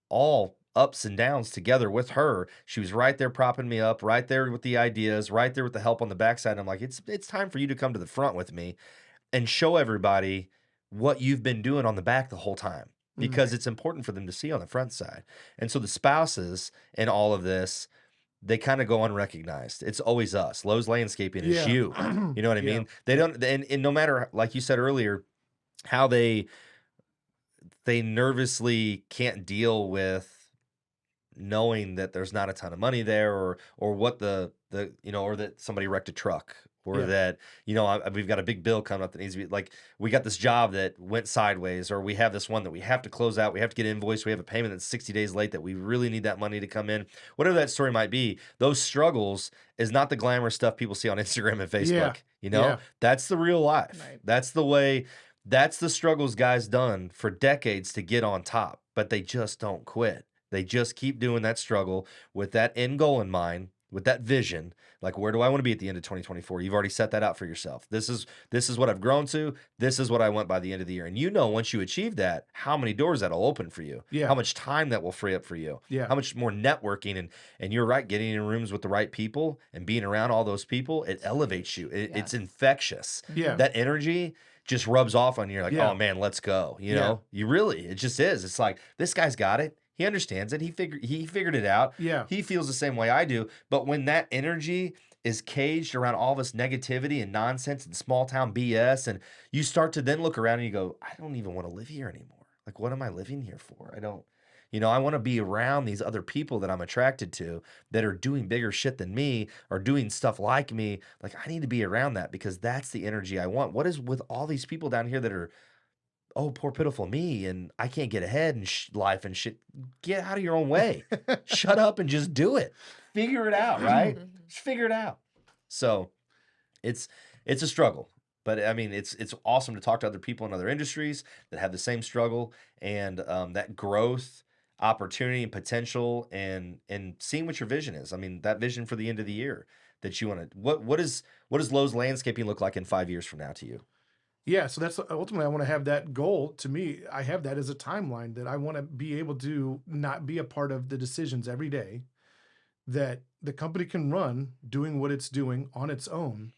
Speaker 2: all ups and downs together with her. She was right there propping me up, right there with the ideas, right there with the help on the backside. I'm like, it's time for you to come to the front with me and show everybody what you've been doing on the back the whole time, because it's important for them to see on the front side. And so the spouses in all of this, they kind of go unrecognized. It's always us. Lowe's Landscaping is
Speaker 3: Yeah.
Speaker 2: you. You know what I
Speaker 3: Yeah.
Speaker 2: mean? They don't, and no matter, like you said earlier, how they nervously can't deal with knowing that there's not a ton of money there, or what the or that somebody wrecked a truck, or
Speaker 3: Yeah.
Speaker 2: that we've got a big bill coming up that needs to be, like, we got this job that went sideways, or we have this one that we have to close out, we have to get invoiced, we have a payment that's 60 days late that we really need that money to come in. Whatever that story might be, those struggles is not the glamorous stuff people see on Instagram and Facebook.
Speaker 3: Yeah.
Speaker 2: That's the real life.
Speaker 4: Right.
Speaker 2: That's the way. That's the struggles guys done for decades to get on top, but they just don't quit. They just keep doing that struggle with that end goal in mind, with that vision. Like, where do I want to be at the end of 2024? You've already set that out for yourself. This is what I've grown to. This is what I want by the end of the year. And once you achieve that, how many doors that'll open for you.
Speaker 3: Yeah.
Speaker 2: How much time that will free up for you.
Speaker 3: Yeah.
Speaker 2: How much more networking, and you're right, getting in rooms with the right people and being around all those people, it elevates you. It's infectious.
Speaker 3: Yeah.
Speaker 2: That energy just rubs off on you. You're like,
Speaker 3: Yeah.
Speaker 2: oh man, let's go.
Speaker 3: Yeah.
Speaker 2: It just is. It's like, this guy's got it. He understands it. He figured it out.
Speaker 3: Yeah.
Speaker 2: He feels the same way I do. But when that energy is caged around all this negativity and nonsense and small town BS, and you start to then look around and you go, I don't even want to live here anymore. Like, what am I living here for? I don't, I want to be around these other people that I'm attracted to that are doing bigger shit than me, or doing stuff like me. Like, I need to be around that, because that's the energy I want. What is with all these people down here that are, oh, poor pitiful me, and I can't get ahead in life and shit. Get out of your own way. Shut up and just do it. Figure it out, right? Just figure it out. So it's a struggle, but I mean, it's awesome to talk to other people in other industries that have the same struggle, and that growth, opportunity, and potential, and seeing what your vision is. I mean, that vision for the end of the year that you want to, what does Lowe's Landscaping look like in 5 years from now to you?
Speaker 3: Yeah, so that's ultimately, I want to have that goal. To me, I have that as a timeline, that I want to be able to not be a part of the decisions every day, that the company can run doing what it's doing on its own.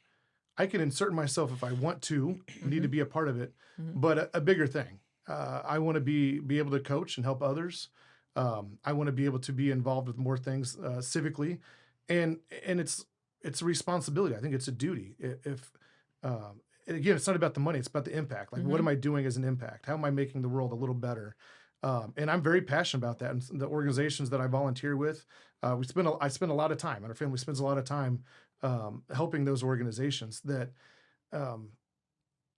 Speaker 3: I can insert myself if I want to, need to be a part of it, but a bigger thing. I want to be able to coach and help others. I want to be able to be involved with more things civically, and it's a responsibility. I think it's a duty. And again, it's not about the money; it's about the impact. Like, what am I doing as an impact? How am I making the world a little better? And I'm very passionate about that. And the organizations that I volunteer with, I spend a lot of time, and our family spends a lot of time helping those organizations. That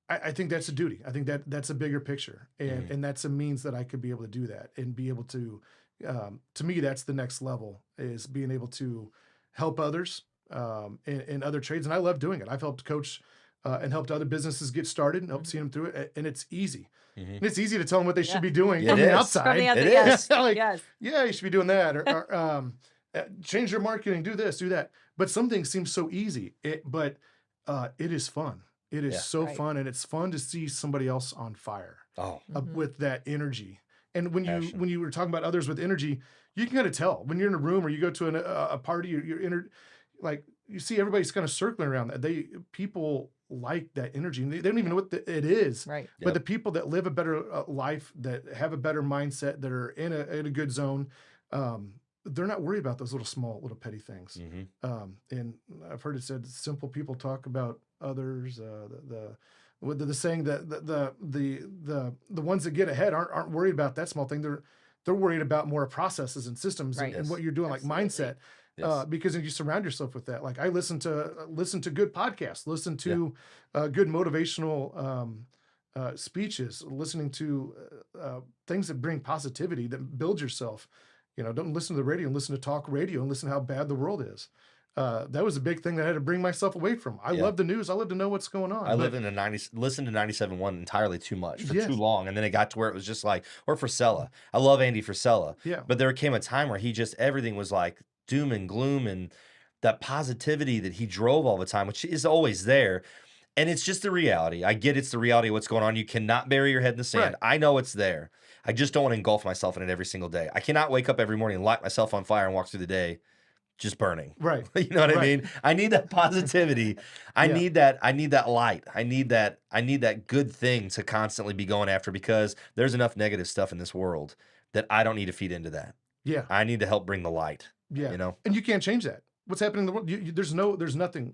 Speaker 3: I think that's a duty. I think that's a bigger picture, and that's a means that I could be able to do that, and be able to. To me, that's the next level, is being able to help others in other trades, and I love doing it. I've helped coach. And helped other businesses get started, and helped see them through it. And it's easy. And it's easy to tell them what they should be doing
Speaker 2: It
Speaker 3: from the
Speaker 2: is.
Speaker 3: outside.
Speaker 4: From the outside,
Speaker 2: It
Speaker 4: yes.
Speaker 3: Like,
Speaker 4: yes.
Speaker 3: yeah, you should be doing that, or change your marketing, do this, do that. But some things seem so easy. But it is fun. It is so
Speaker 4: Right.
Speaker 3: fun, and it's fun to see somebody else on fire
Speaker 2: Oh,
Speaker 3: with that energy. And when
Speaker 2: Passion.
Speaker 3: you were talking about others with energy, you can kind of tell when you're in a room, or you go to a party, like, you see everybody's kind of circling around that. People like that energy, and they don't even know what it is.
Speaker 4: Right.
Speaker 3: But the people that live a better life, that have a better mindset, that are in a good zone, they're not worried about those little petty things.
Speaker 2: Mm-hmm.
Speaker 3: And I've heard it said, simple people talk about others. The saying that the ones that get ahead aren't worried about that small thing. They're worried about more processes and systems
Speaker 4: Right.
Speaker 3: and what you're doing,
Speaker 4: Absolutely.
Speaker 3: like mindset.
Speaker 2: Yes.
Speaker 3: Because you surround yourself with that. Like I listen to good podcasts, listen to good motivational speeches, listening to things that bring positivity, that build yourself. Don't listen to the radio and listen to talk radio and listen to how bad the world is. That was a big thing that I had to bring myself away from. I love the news. I love to know what's going on.
Speaker 2: I listened to 97.1 entirely too much for
Speaker 3: Yes.
Speaker 2: too long. And then it got to where it was just like, or Frisella. I love Andy Frisella.
Speaker 3: Yeah.
Speaker 2: But there came a time where everything was like doom and gloom, and that positivity that he drove all the time, which is always there. And it's just the reality. I get it's the reality of what's going on. You cannot bury your head in the sand.
Speaker 3: Right.
Speaker 2: I know it's there. I just don't want to engulf myself in it every single day. I cannot wake up every morning and light myself on fire and walk through the day just burning.
Speaker 3: Right.
Speaker 2: You know what I
Speaker 3: Right.
Speaker 2: mean? I need that positivity. I
Speaker 3: Yeah.
Speaker 2: need that light. I need that good thing to constantly be going after, because there's enough negative stuff in this world that I don't need to feed into that.
Speaker 3: Yeah.
Speaker 2: I need to help bring the light.
Speaker 3: Yeah.
Speaker 2: You know?
Speaker 3: And you can't change that. What's happening in the world? There's nothing.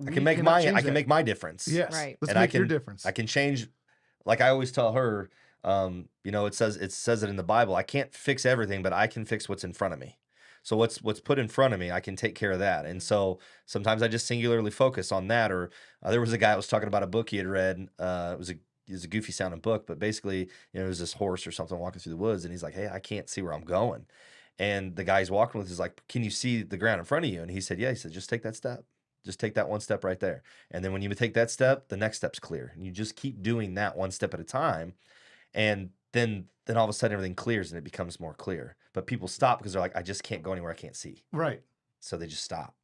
Speaker 2: I can make my difference.
Speaker 3: Yes.
Speaker 4: Right.
Speaker 3: Let's
Speaker 2: And
Speaker 3: make your difference.
Speaker 2: I can change. Like I always tell her, it says it in the Bible. I can't fix everything, but I can fix what's in front of me. So what's put in front of me, I can take care of that. And so sometimes I just singularly focus on that. Or there was a guy that was talking about a book he had read. It was a goofy sounding book, but basically, it was this horse or something walking through the woods, and he's like, "Hey, I can't see where I'm going." And the guy he's walking with is like, "Can you see the ground in front of you?" And he said, "Yeah." He said, "Just take that step. Just take that one step right there. And then when you take that step, the next step's clear. And you just keep doing that one step at a time. And then all of a sudden everything clears and it becomes more clear. But people stop because they're like, I just can't go anywhere I can't see."
Speaker 3: Right.
Speaker 2: So they just stop,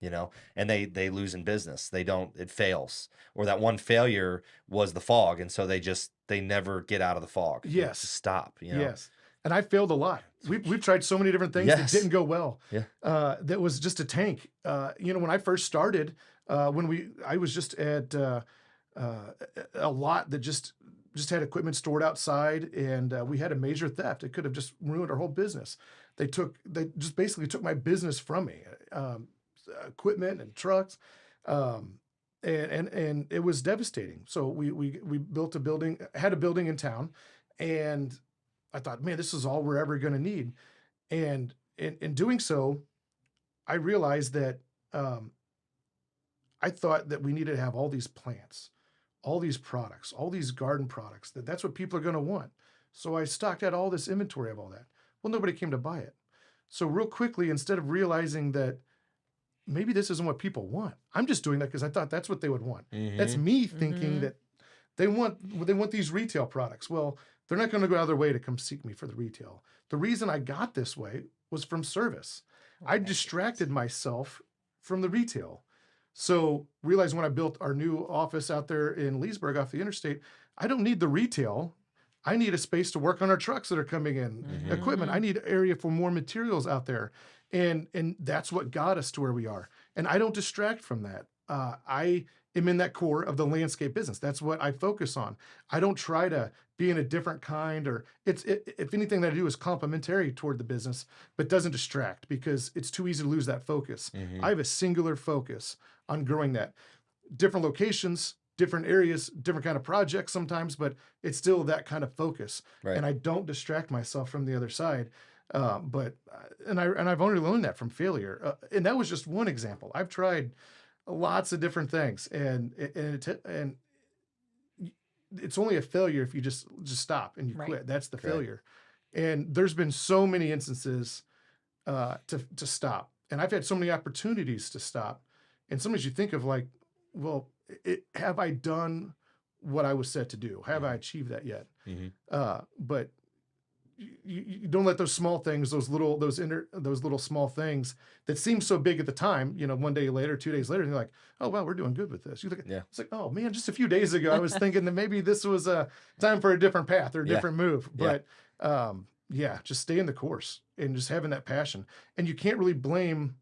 Speaker 2: and they lose in business. It fails. Or that one failure was the fog. And so they never get out of the fog. They
Speaker 3: Yes.
Speaker 2: just stop,
Speaker 3: Yes. And I failed a lot. We've tried so many different things that
Speaker 2: Yes.
Speaker 3: didn't go well.
Speaker 2: Yeah.
Speaker 3: That was just a tank. When I first started, I was just at a lot that just had equipment stored outside, and we had a major theft. It could have just ruined our whole business. They just basically took my business from me, equipment and trucks, and it was devastating. So we built had a building in town, and I thought, man, this is all we're ever going to need. And in doing so, I realized that I thought that we needed to have all these plants, all these products, all these garden products, that's what people are going to want. So I stocked out all this inventory of all that. Well, nobody came to buy it. So real quickly, instead of realizing that maybe this isn't what people want, I'm just doing that because I thought that's what they would want. That's me thinking that they want these retail products. Well, they're not going to go out of their way to come seek me for the retail. The reason I got this way was from service. I distracted myself from the retail. So realized when I built our new office out there in Leesburg off the interstate, I don't need the retail. I need a space to work on our trucks that are coming in, equipment. I need an area for more materials out there. And that's what got us to where we are. And I don't distract from that. I am in that core of the landscape business. That's what I focus on. I don't try to be in a different kind, or if anything that I do is complementary toward the business, but doesn't distract, because it's too easy to lose that focus. I have a singular focus on growing that. Different locations, different areas, different kind of projects sometimes, but it's still that kind of focus.
Speaker 2: Right.
Speaker 3: And I don't distract myself from the other side. I've only learned that from failure. And that was just one example. I've tried lots of different things, and it's only a failure if you just stop and you quit. That's the failure. And there's been so many instances to stop, and I've had so many opportunities to stop. And sometimes you think of like, well, have I done what I was set to do? Have I achieved that yet? But you don't let those small things, those little small things that seem so big at the time, 1 day later, 2 days later, and you're like, oh, wow, we're doing good with this. You look at, it's like, oh man, just a few days ago, I was thinking that maybe this was a time for a different path or a different move. But just stay in the course and just having that passion. And you can't really blame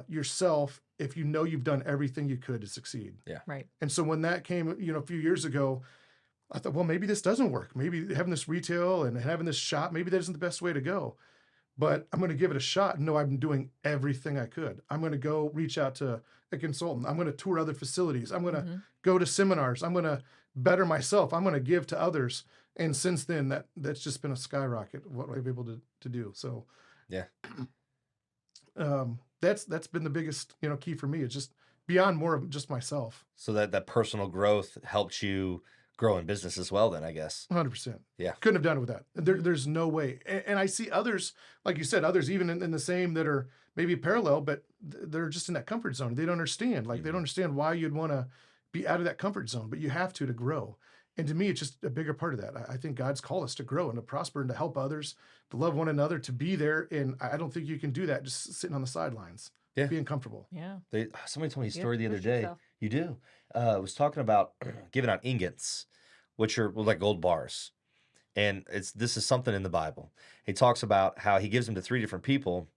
Speaker 3: yourself if you know you've done everything you could to succeed.
Speaker 2: Yeah.
Speaker 4: Right.
Speaker 3: And so when that came, a few years ago, I thought, well, maybe this doesn't work. Maybe having this retail and having this shop, maybe that isn't the best way to go. but I'm going to give it a shot and know I'm doing everything I could. I'm going to go reach out to a consultant. I'm going to tour other facilities. I'm going to go to seminars. I'm going to better myself. I'm going to give to others. And since then, that's just been a skyrocket what I've been able to do. So
Speaker 2: Yeah.
Speaker 3: That's been the biggest, key for me. It's just beyond more of just myself.
Speaker 2: So that personal growth helped you grow in business as well then, I guess.
Speaker 3: 100%.
Speaker 2: Yeah.
Speaker 3: Couldn't have done it without. There's no way. And I see others, like you said, others even in the same that are maybe parallel, but they're just in that comfort zone. They don't understand. Like, they don't understand why you'd want to be out of that comfort zone, but you have to grow. And to me, it's just a bigger part of that. I think God's called us to grow and to prosper and to help others, to love one another, to be there. And I don't think you can do that just sitting on the sidelines,
Speaker 2: Yeah.
Speaker 3: being comfortable.
Speaker 4: Yeah.
Speaker 2: Somebody told me a
Speaker 4: You have
Speaker 2: story
Speaker 4: to
Speaker 2: the other
Speaker 4: push
Speaker 2: day.
Speaker 4: yourself.
Speaker 2: You do. I was talking about giving out ingots, which are like gold bars. And this is something in the Bible. He talks about how he gives them to 3 different people,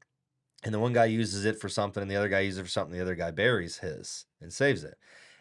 Speaker 2: and the one guy uses it for something, and the other guy uses it for something. The other guy buries his and saves it.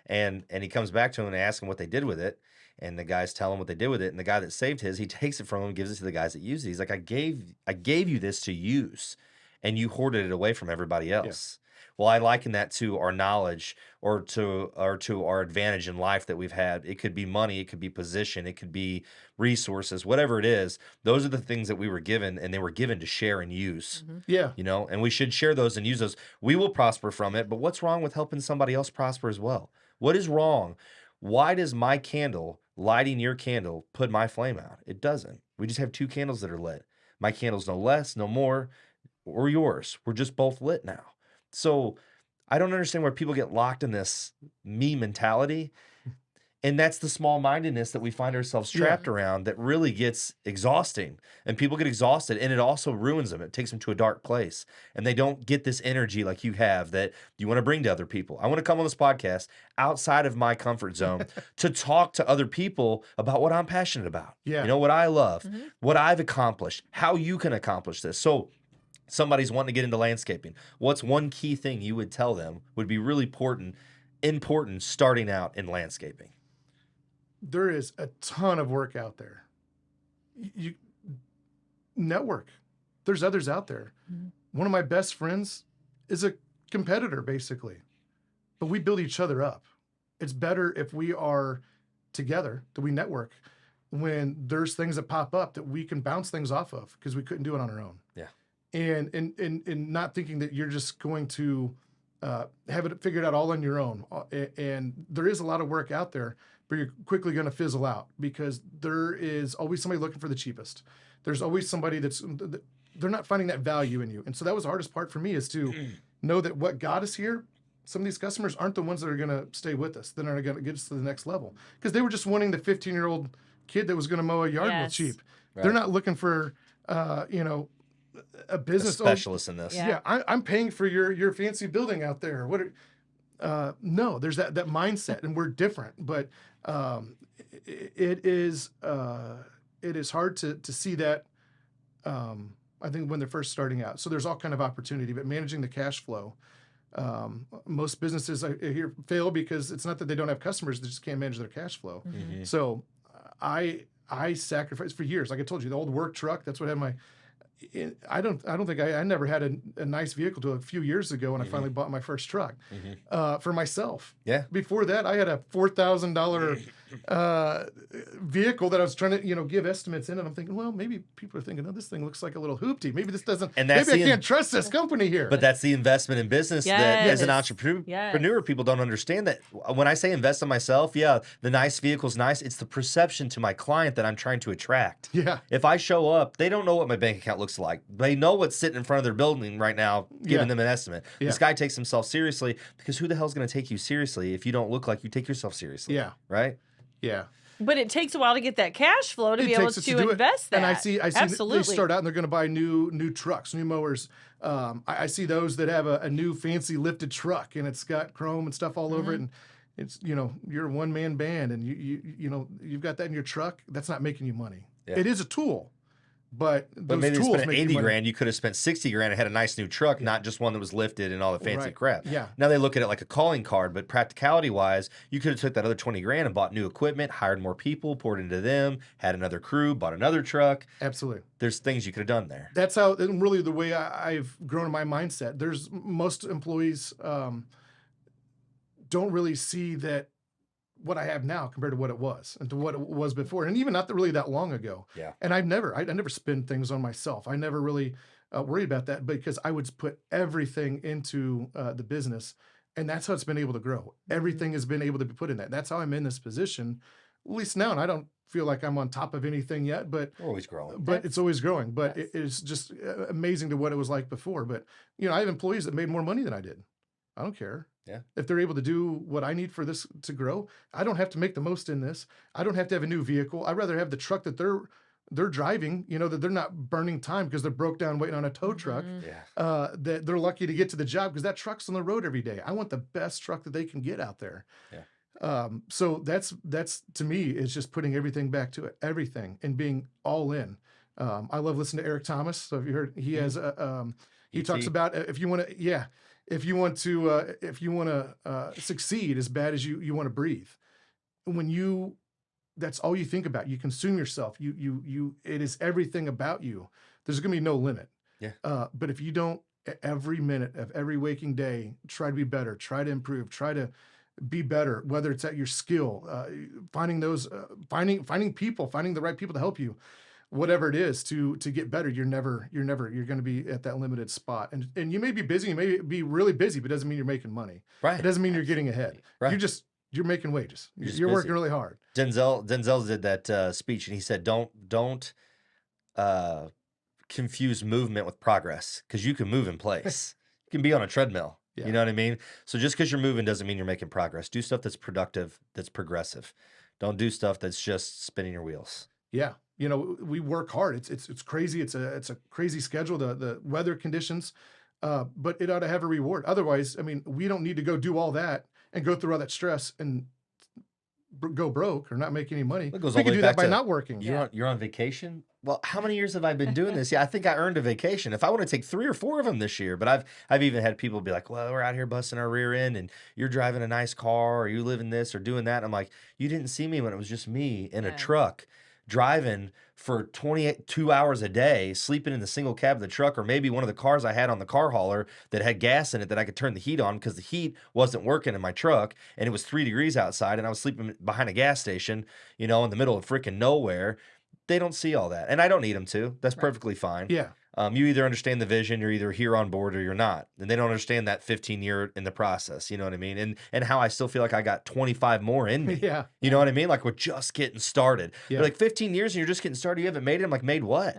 Speaker 2: And he comes back to him and asks him what they did with it. And the guys tell him what they did with it. And the guy that saved his, he takes it from him and gives it to the guys that use it. He's like, I gave you this to use, and you hoarded it away from everybody else. Well, I liken that to our knowledge or to our advantage in life that we've had. It could be money, it could be position, it could be resources, whatever it is. Those are the things that we were given, and they were given to share and use.
Speaker 3: Yeah.
Speaker 2: And we should share those and use those. We will prosper from it, but what's wrong with helping somebody else prosper as well? What is wrong? Why does my candle, lighting your candle, put my flame out? It doesn't. We just have 2 candles that are lit. My candle's no less, no more, or yours. We're just both lit now. So I don't understand where people get locked in this me mentality. And that's the small-mindedness that we find ourselves trapped around that really gets exhausting. And people get exhausted, and it also ruins them. It takes them to a dark place. And they don't get this energy like you have that you want to bring to other people. I want to come on this podcast outside of my comfort zone to talk to other people about what I'm passionate about.
Speaker 3: Yeah.
Speaker 2: What I love, what I've accomplished, how you can accomplish this. So somebody's wanting to get into landscaping. What's one key thing you would tell them would be really important starting out in landscaping?
Speaker 3: There is a ton of work out there. You network. There's others out there. One of my best friends is a competitor, basically, but we build each other up. It's better if we are together, that we network when there's things that pop up that we can bounce things off of, because we couldn't do it on our own.
Speaker 2: Yeah.
Speaker 3: And not thinking that you're just going to have it figured out all on your own. And there is a lot of work out there, but you're quickly going to fizzle out, because there is always somebody looking for the cheapest. There's always somebody they're not finding that value in you. And so that was the hardest part for me, is to know that what got us here, some of these customers aren't the ones that are going to stay with us, that are going to get us to the next level, because they were just wanting the 15-year-old kid that was going to mow a yard real cheap.
Speaker 2: Right.
Speaker 3: They're not looking for, a business
Speaker 2: Specialist in this.
Speaker 3: Yeah, I'm paying for your fancy building out there. No, there's that mindset, and we're different. But it is hard to see that. I think when they're first starting out, so there's all kind of opportunity, but managing the cash flow. Most businesses I hear fail because it's not that they don't have customers; they just can't manage their cash flow. So I sacrificed for years. Like I told you, the old work truck. That's what had my. I don't think I never had a nice vehicle till a few years ago when I finally bought my first truck for myself.
Speaker 2: Yeah.
Speaker 3: Before that, I had a $4,000 vehicle that I was trying to give estimates in, and I'm thinking, well, maybe people are thinking, oh, this thing looks like a little hoopty. Maybe this doesn't.
Speaker 2: And that's
Speaker 3: maybe I can't trust this company here.
Speaker 2: But that's the investment in business that, as an
Speaker 4: Yes.
Speaker 2: entrepreneur, people don't understand that. When I say invest in myself, the nice vehicle's nice. It's the perception to my client that I'm trying to attract.
Speaker 3: Yeah.
Speaker 2: If I show up, they don't know what my bank account looks like. They know what's sitting in front of their building right now, giving them an estimate.
Speaker 3: Yeah.
Speaker 2: This guy takes himself seriously, because who the hell's going to take you seriously if you don't look like you take yourself seriously?
Speaker 3: Yeah.
Speaker 2: Right?
Speaker 3: Yeah.
Speaker 4: But it takes a while to get that cash flow to
Speaker 3: It
Speaker 4: be able
Speaker 3: takes us
Speaker 4: to
Speaker 3: do it.
Speaker 4: invest that.
Speaker 3: And I see
Speaker 4: Absolutely.
Speaker 3: they start out and they're going to buy new trucks, new mowers. I see those that have a new fancy lifted truck, and it's got chrome and stuff all over it, and it's you're a one-man band, and you've got that in your truck. That's not making you money.
Speaker 2: Yeah.
Speaker 3: It is a tool, but
Speaker 2: But
Speaker 3: those
Speaker 2: maybe they
Speaker 3: tools
Speaker 2: spent
Speaker 3: make you
Speaker 2: 80
Speaker 3: money.
Speaker 2: grand. You could have spent 60 grand and had a nice new truck,
Speaker 3: Yeah.
Speaker 2: not just one that was lifted and all the fancy
Speaker 3: Right.
Speaker 2: crap.
Speaker 3: Yeah.
Speaker 2: Now they look at it like a calling card, but practicality wise, you could have took that other 20 grand and bought new equipment, hired more people, poured into them, had another crew, bought another truck.
Speaker 3: Absolutely.
Speaker 2: There's things you could have done there.
Speaker 3: That's how, and really the way I've grown in my mindset. There's most employees don't really see that what I have now compared to what it was and to what it was before, and even not really that long ago.
Speaker 2: Yeah.
Speaker 3: And I never spend things on myself. I never really worried about that because I would put everything into the business, and that's how it's been able to grow. Everything has been able to be put in that. That's how I'm in this position, at least now. And I don't feel like I'm on top of anything yet, but
Speaker 2: We're always growing.
Speaker 3: it's always growing. But
Speaker 4: Yes.
Speaker 3: it's just amazing to what it was like before. But I have employees that made more money than I did. I don't care.
Speaker 2: Yeah.
Speaker 3: If they're able to do what I need for this to grow, I don't have to make the most in this. I don't have to have a new vehicle. I'd rather have the truck that they're driving, that they're not burning time because they're broke down waiting on a tow truck.
Speaker 4: Mhm.
Speaker 2: Yeah.
Speaker 3: That they're lucky to get to the job because that truck's on the road every day. I want the best truck that they can get out there.
Speaker 2: Yeah.
Speaker 3: So that's to me is just putting everything back to it, everything, and being all in. I love listening to Eric Thomas. So if you heard, he has he
Speaker 2: ET.
Speaker 3: talks about if you want to succeed as bad as you want to breathe. When that's all you think about. You consume yourself. It is everything about you. There's going to be no limit.
Speaker 2: Yeah.
Speaker 3: But if you don't, every minute of every waking day, try to be better, try to improve, try to be better, whether it's at your skill, finding people, finding the right people to help you, whatever it is to get better. You're going to be at that limited spot. And you may be busy, you may be really busy, but it doesn't mean you're making money.
Speaker 2: Right.
Speaker 3: It doesn't mean you're getting ahead.
Speaker 2: Right.
Speaker 3: You're making wages.
Speaker 2: You're just
Speaker 3: You're working
Speaker 2: busy.
Speaker 3: really hard.
Speaker 2: Denzel did that speech, and he said, "Don't confuse movement with progress, because you can move in place. You can be on a treadmill.
Speaker 3: Yeah.
Speaker 2: You know what I mean? So just because you're moving doesn't mean you're making progress. Do stuff that's productive, that's progressive. Don't do stuff that's just spinning your wheels.
Speaker 3: Yeah. We work hard. It's crazy. It's a crazy schedule, the weather conditions, but it ought to have a reward. Otherwise, we don't need to go do all that and go through all that stress and go broke or not make any money.
Speaker 2: It goes
Speaker 3: We
Speaker 2: all the
Speaker 3: can
Speaker 2: way
Speaker 3: do
Speaker 2: back
Speaker 3: that by
Speaker 2: to-
Speaker 3: not working.
Speaker 2: You're on vacation? Well, how many years have I been doing this? Yeah, I think I earned a vacation. If I want to take 3 or 4 of them this year, but I've even had people be like, "Well, we're out here busting our rear end, and you're driving a nice car, or you live in this, or doing that." I'm like, you didn't see me when it was just me in a
Speaker 4: Yeah.
Speaker 2: truck driving for 2 hours a day, sleeping in the single cab of the truck, or maybe one of the cars I had on the car hauler that had gas in it that I could turn the heat on because the heat wasn't working in my truck, and it was 3 degrees outside, and I was sleeping behind a gas station, in the middle of freaking nowhere. They don't see all that, and I don't need them to. That's
Speaker 4: Right.
Speaker 2: perfectly fine.
Speaker 3: Yeah.
Speaker 2: You either understand the vision, you're either here on board or you're not, and they don't understand that 15-year in the process. You know what I mean? And how I still feel like I got 25 more in me.
Speaker 3: Yeah.
Speaker 2: You know what I mean? Like we're just getting started.
Speaker 3: Yeah.
Speaker 2: They're like 15 years and you're just getting started. You haven't made it. I'm like, made what?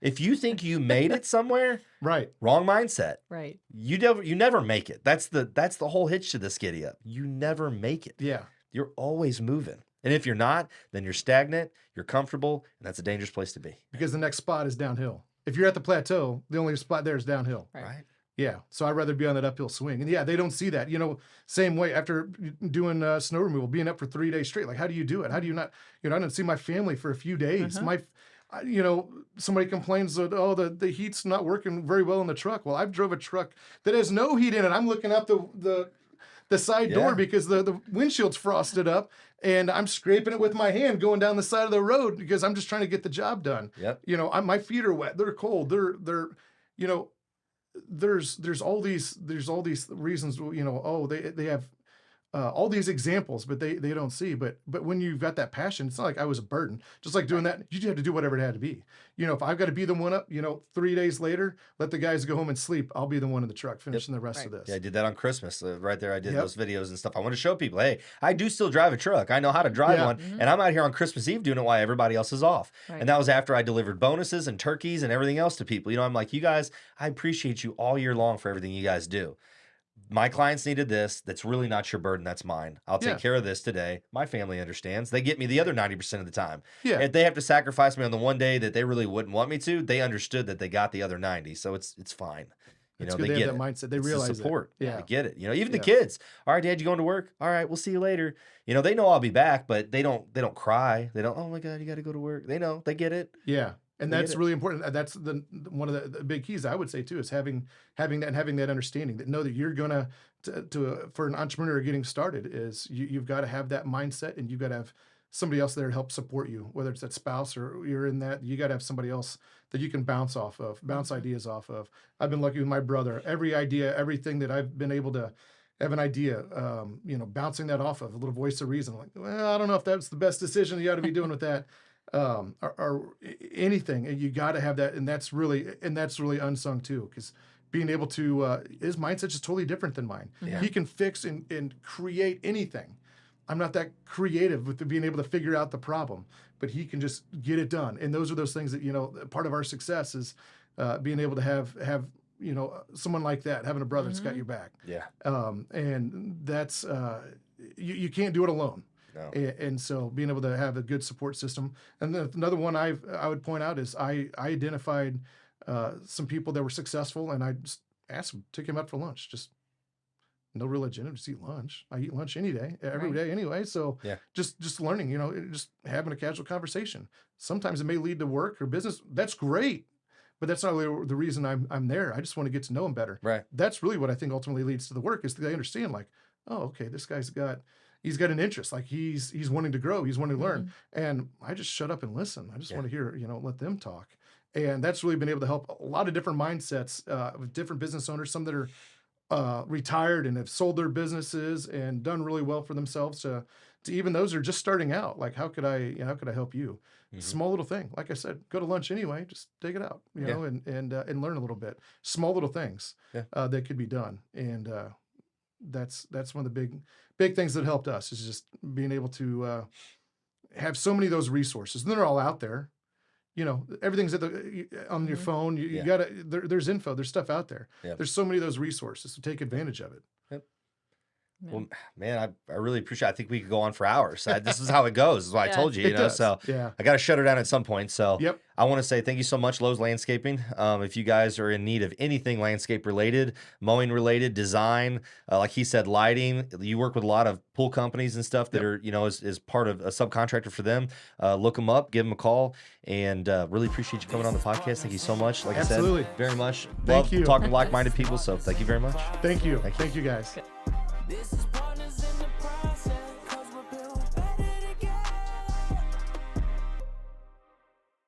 Speaker 2: If you think you made it somewhere,
Speaker 3: Right.
Speaker 2: wrong mindset.
Speaker 4: Right.
Speaker 2: You never make it. That's the whole hitch to this giddy up. You never make it.
Speaker 3: Yeah.
Speaker 2: You're always moving. And if you're not, then you're stagnant, you're comfortable, and that's a dangerous place to be.
Speaker 3: Because the next spot is downhill. If you're at the plateau, the only spot there is downhill.
Speaker 4: Right.
Speaker 2: Right?
Speaker 3: Yeah. So I'd rather be on that uphill swing. And yeah, they don't see that. Same way after doing snow removal, being up for 3 days straight. Like, how do you do it? How do you not, I didn't see my family for a few days. Somebody complains that, the heat's not working very well in the truck. Well, I've drove a truck that has no heat in it. I'm looking out the side door
Speaker 2: Yeah.
Speaker 3: because the windshield's frosted up, and I'm scraping it with my hand going down the side of the road because I'm just trying to get the job done.
Speaker 2: Yep.
Speaker 3: My feet are wet. They're cold. There's all these reasons. They have all these examples, but they don't see. But when you've got that passion, it's not like I was a burden. Just like doing that, you just have to do whatever it had to be. If I've got to be the one up, 3 days later, let the guys go home and sleep. I'll be the one in the truck finishing the rest of this.
Speaker 2: Yeah, I did that on Christmas. Right there, I did
Speaker 3: Yep.
Speaker 2: those videos and stuff. I want to show people, hey, I do still drive a truck. I know how to drive
Speaker 3: Yeah.
Speaker 2: one, and I'm out here on Christmas Eve doing it while everybody else is off.
Speaker 4: Right.
Speaker 2: And that was after I delivered bonuses and turkeys and everything else to people. I'm like, you guys, I appreciate you all year long for everything you guys do. My clients needed this. That's really not your burden. That's mine. I'll take
Speaker 3: Yeah.
Speaker 2: care of this today. My family understands. They get me the other 90% of the time.
Speaker 3: Yeah.
Speaker 2: If they have to sacrifice me on the one day that they really wouldn't want me to, they understood that they got the other 90. So it's fine.
Speaker 3: It's
Speaker 2: They
Speaker 3: good they
Speaker 2: get
Speaker 3: have
Speaker 2: it.
Speaker 3: that mindset. They
Speaker 2: It's the
Speaker 3: realize
Speaker 2: support.
Speaker 3: it. Yeah.
Speaker 2: They get it. Even the
Speaker 3: Yeah.
Speaker 2: kids. All right, Dad, you going to work? All right, we'll see you later. They know I'll be back, but they don't cry. They don't, oh my God, you got to go to work. They know, they get it.
Speaker 3: Yeah. And
Speaker 2: We get
Speaker 3: that's
Speaker 2: it.
Speaker 3: really important. That's one of the big keys I would say too, is having that and having that understanding, that know that you're gonna for an entrepreneur getting started, is you've got to have that mindset, and you've got to have somebody else there to help support you, whether it's that spouse or you're in that, you got to have somebody else that you can bounce ideas off of. I've been lucky with my brother. Every idea, everything that I've been able to have an idea, bouncing that off of a little voice of reason, like, well, I don't know if that's the best decision you ought to be doing with that. Or anything, and you got to have that, and that's really unsung too, because being able to his mindset is totally different than mine.
Speaker 2: Yeah.
Speaker 3: He can fix and create anything. I'm not that creative with being able to figure out the problem, but he can just get it done. And those are those things that, part of our success is being able to have someone like that, having a brother that's got your back.
Speaker 2: Yeah.
Speaker 3: And that's you can't do it alone.
Speaker 2: No.
Speaker 3: And so being able to have a good support system. And then another one I would point out is I identified some people that were successful, and I just asked them, take them out for lunch. Just no real agenda, just eat lunch. I eat lunch any day, every day anyway. So
Speaker 2: Yeah.
Speaker 3: just learning, just having a casual conversation. Sometimes it may lead to work or business. That's great. But that's not really the reason I'm there. I just want to get to know them better.
Speaker 2: Right.
Speaker 3: That's really what I think ultimately leads to the work, is that they understand, like, oh, okay, this guy's got an interest, like he's wanting to grow, he's wanting to learn, and I just shut up and listen. I just want to hear, let them talk. And that's really been able to help a lot of different mindsets with different business owners, some that are retired and have sold their businesses and done really well for themselves, to even those that are just starting out. Like, how could I help you? Small little thing, like I said, go to lunch anyway, just take it out, and learn a little bit. Small little things that could be done, and that's one of the big things that helped us, is just being able to have so many of those resources. And they're all out there. Everything's on your phone. You gotta, there's info, there's stuff out there.
Speaker 2: Yeah.
Speaker 3: There's so many of those resources, so take advantage of it.
Speaker 2: Well, man, I really appreciate it. I think we could go on for hours. This is how it goes. This is why I told you,
Speaker 3: It does.
Speaker 2: so
Speaker 3: Yeah.
Speaker 2: I got to shut her down at some point. So
Speaker 3: Yep.
Speaker 2: I want to say thank you so much, Lowes Landscaping. If you guys are in need of anything landscape related, mowing related, design, like he said, lighting, you work with a lot of pool companies and stuff that are, is part of a subcontractor for them. Look them up, give them a call, and really appreciate you coming on the podcast. Thank you so much. Like
Speaker 3: Absolutely.
Speaker 2: I said, very much.
Speaker 3: Thank
Speaker 2: Love
Speaker 3: you.
Speaker 2: talking to like-minded people. So thank you very much.
Speaker 3: Thank you. Thank you guys.
Speaker 1: This is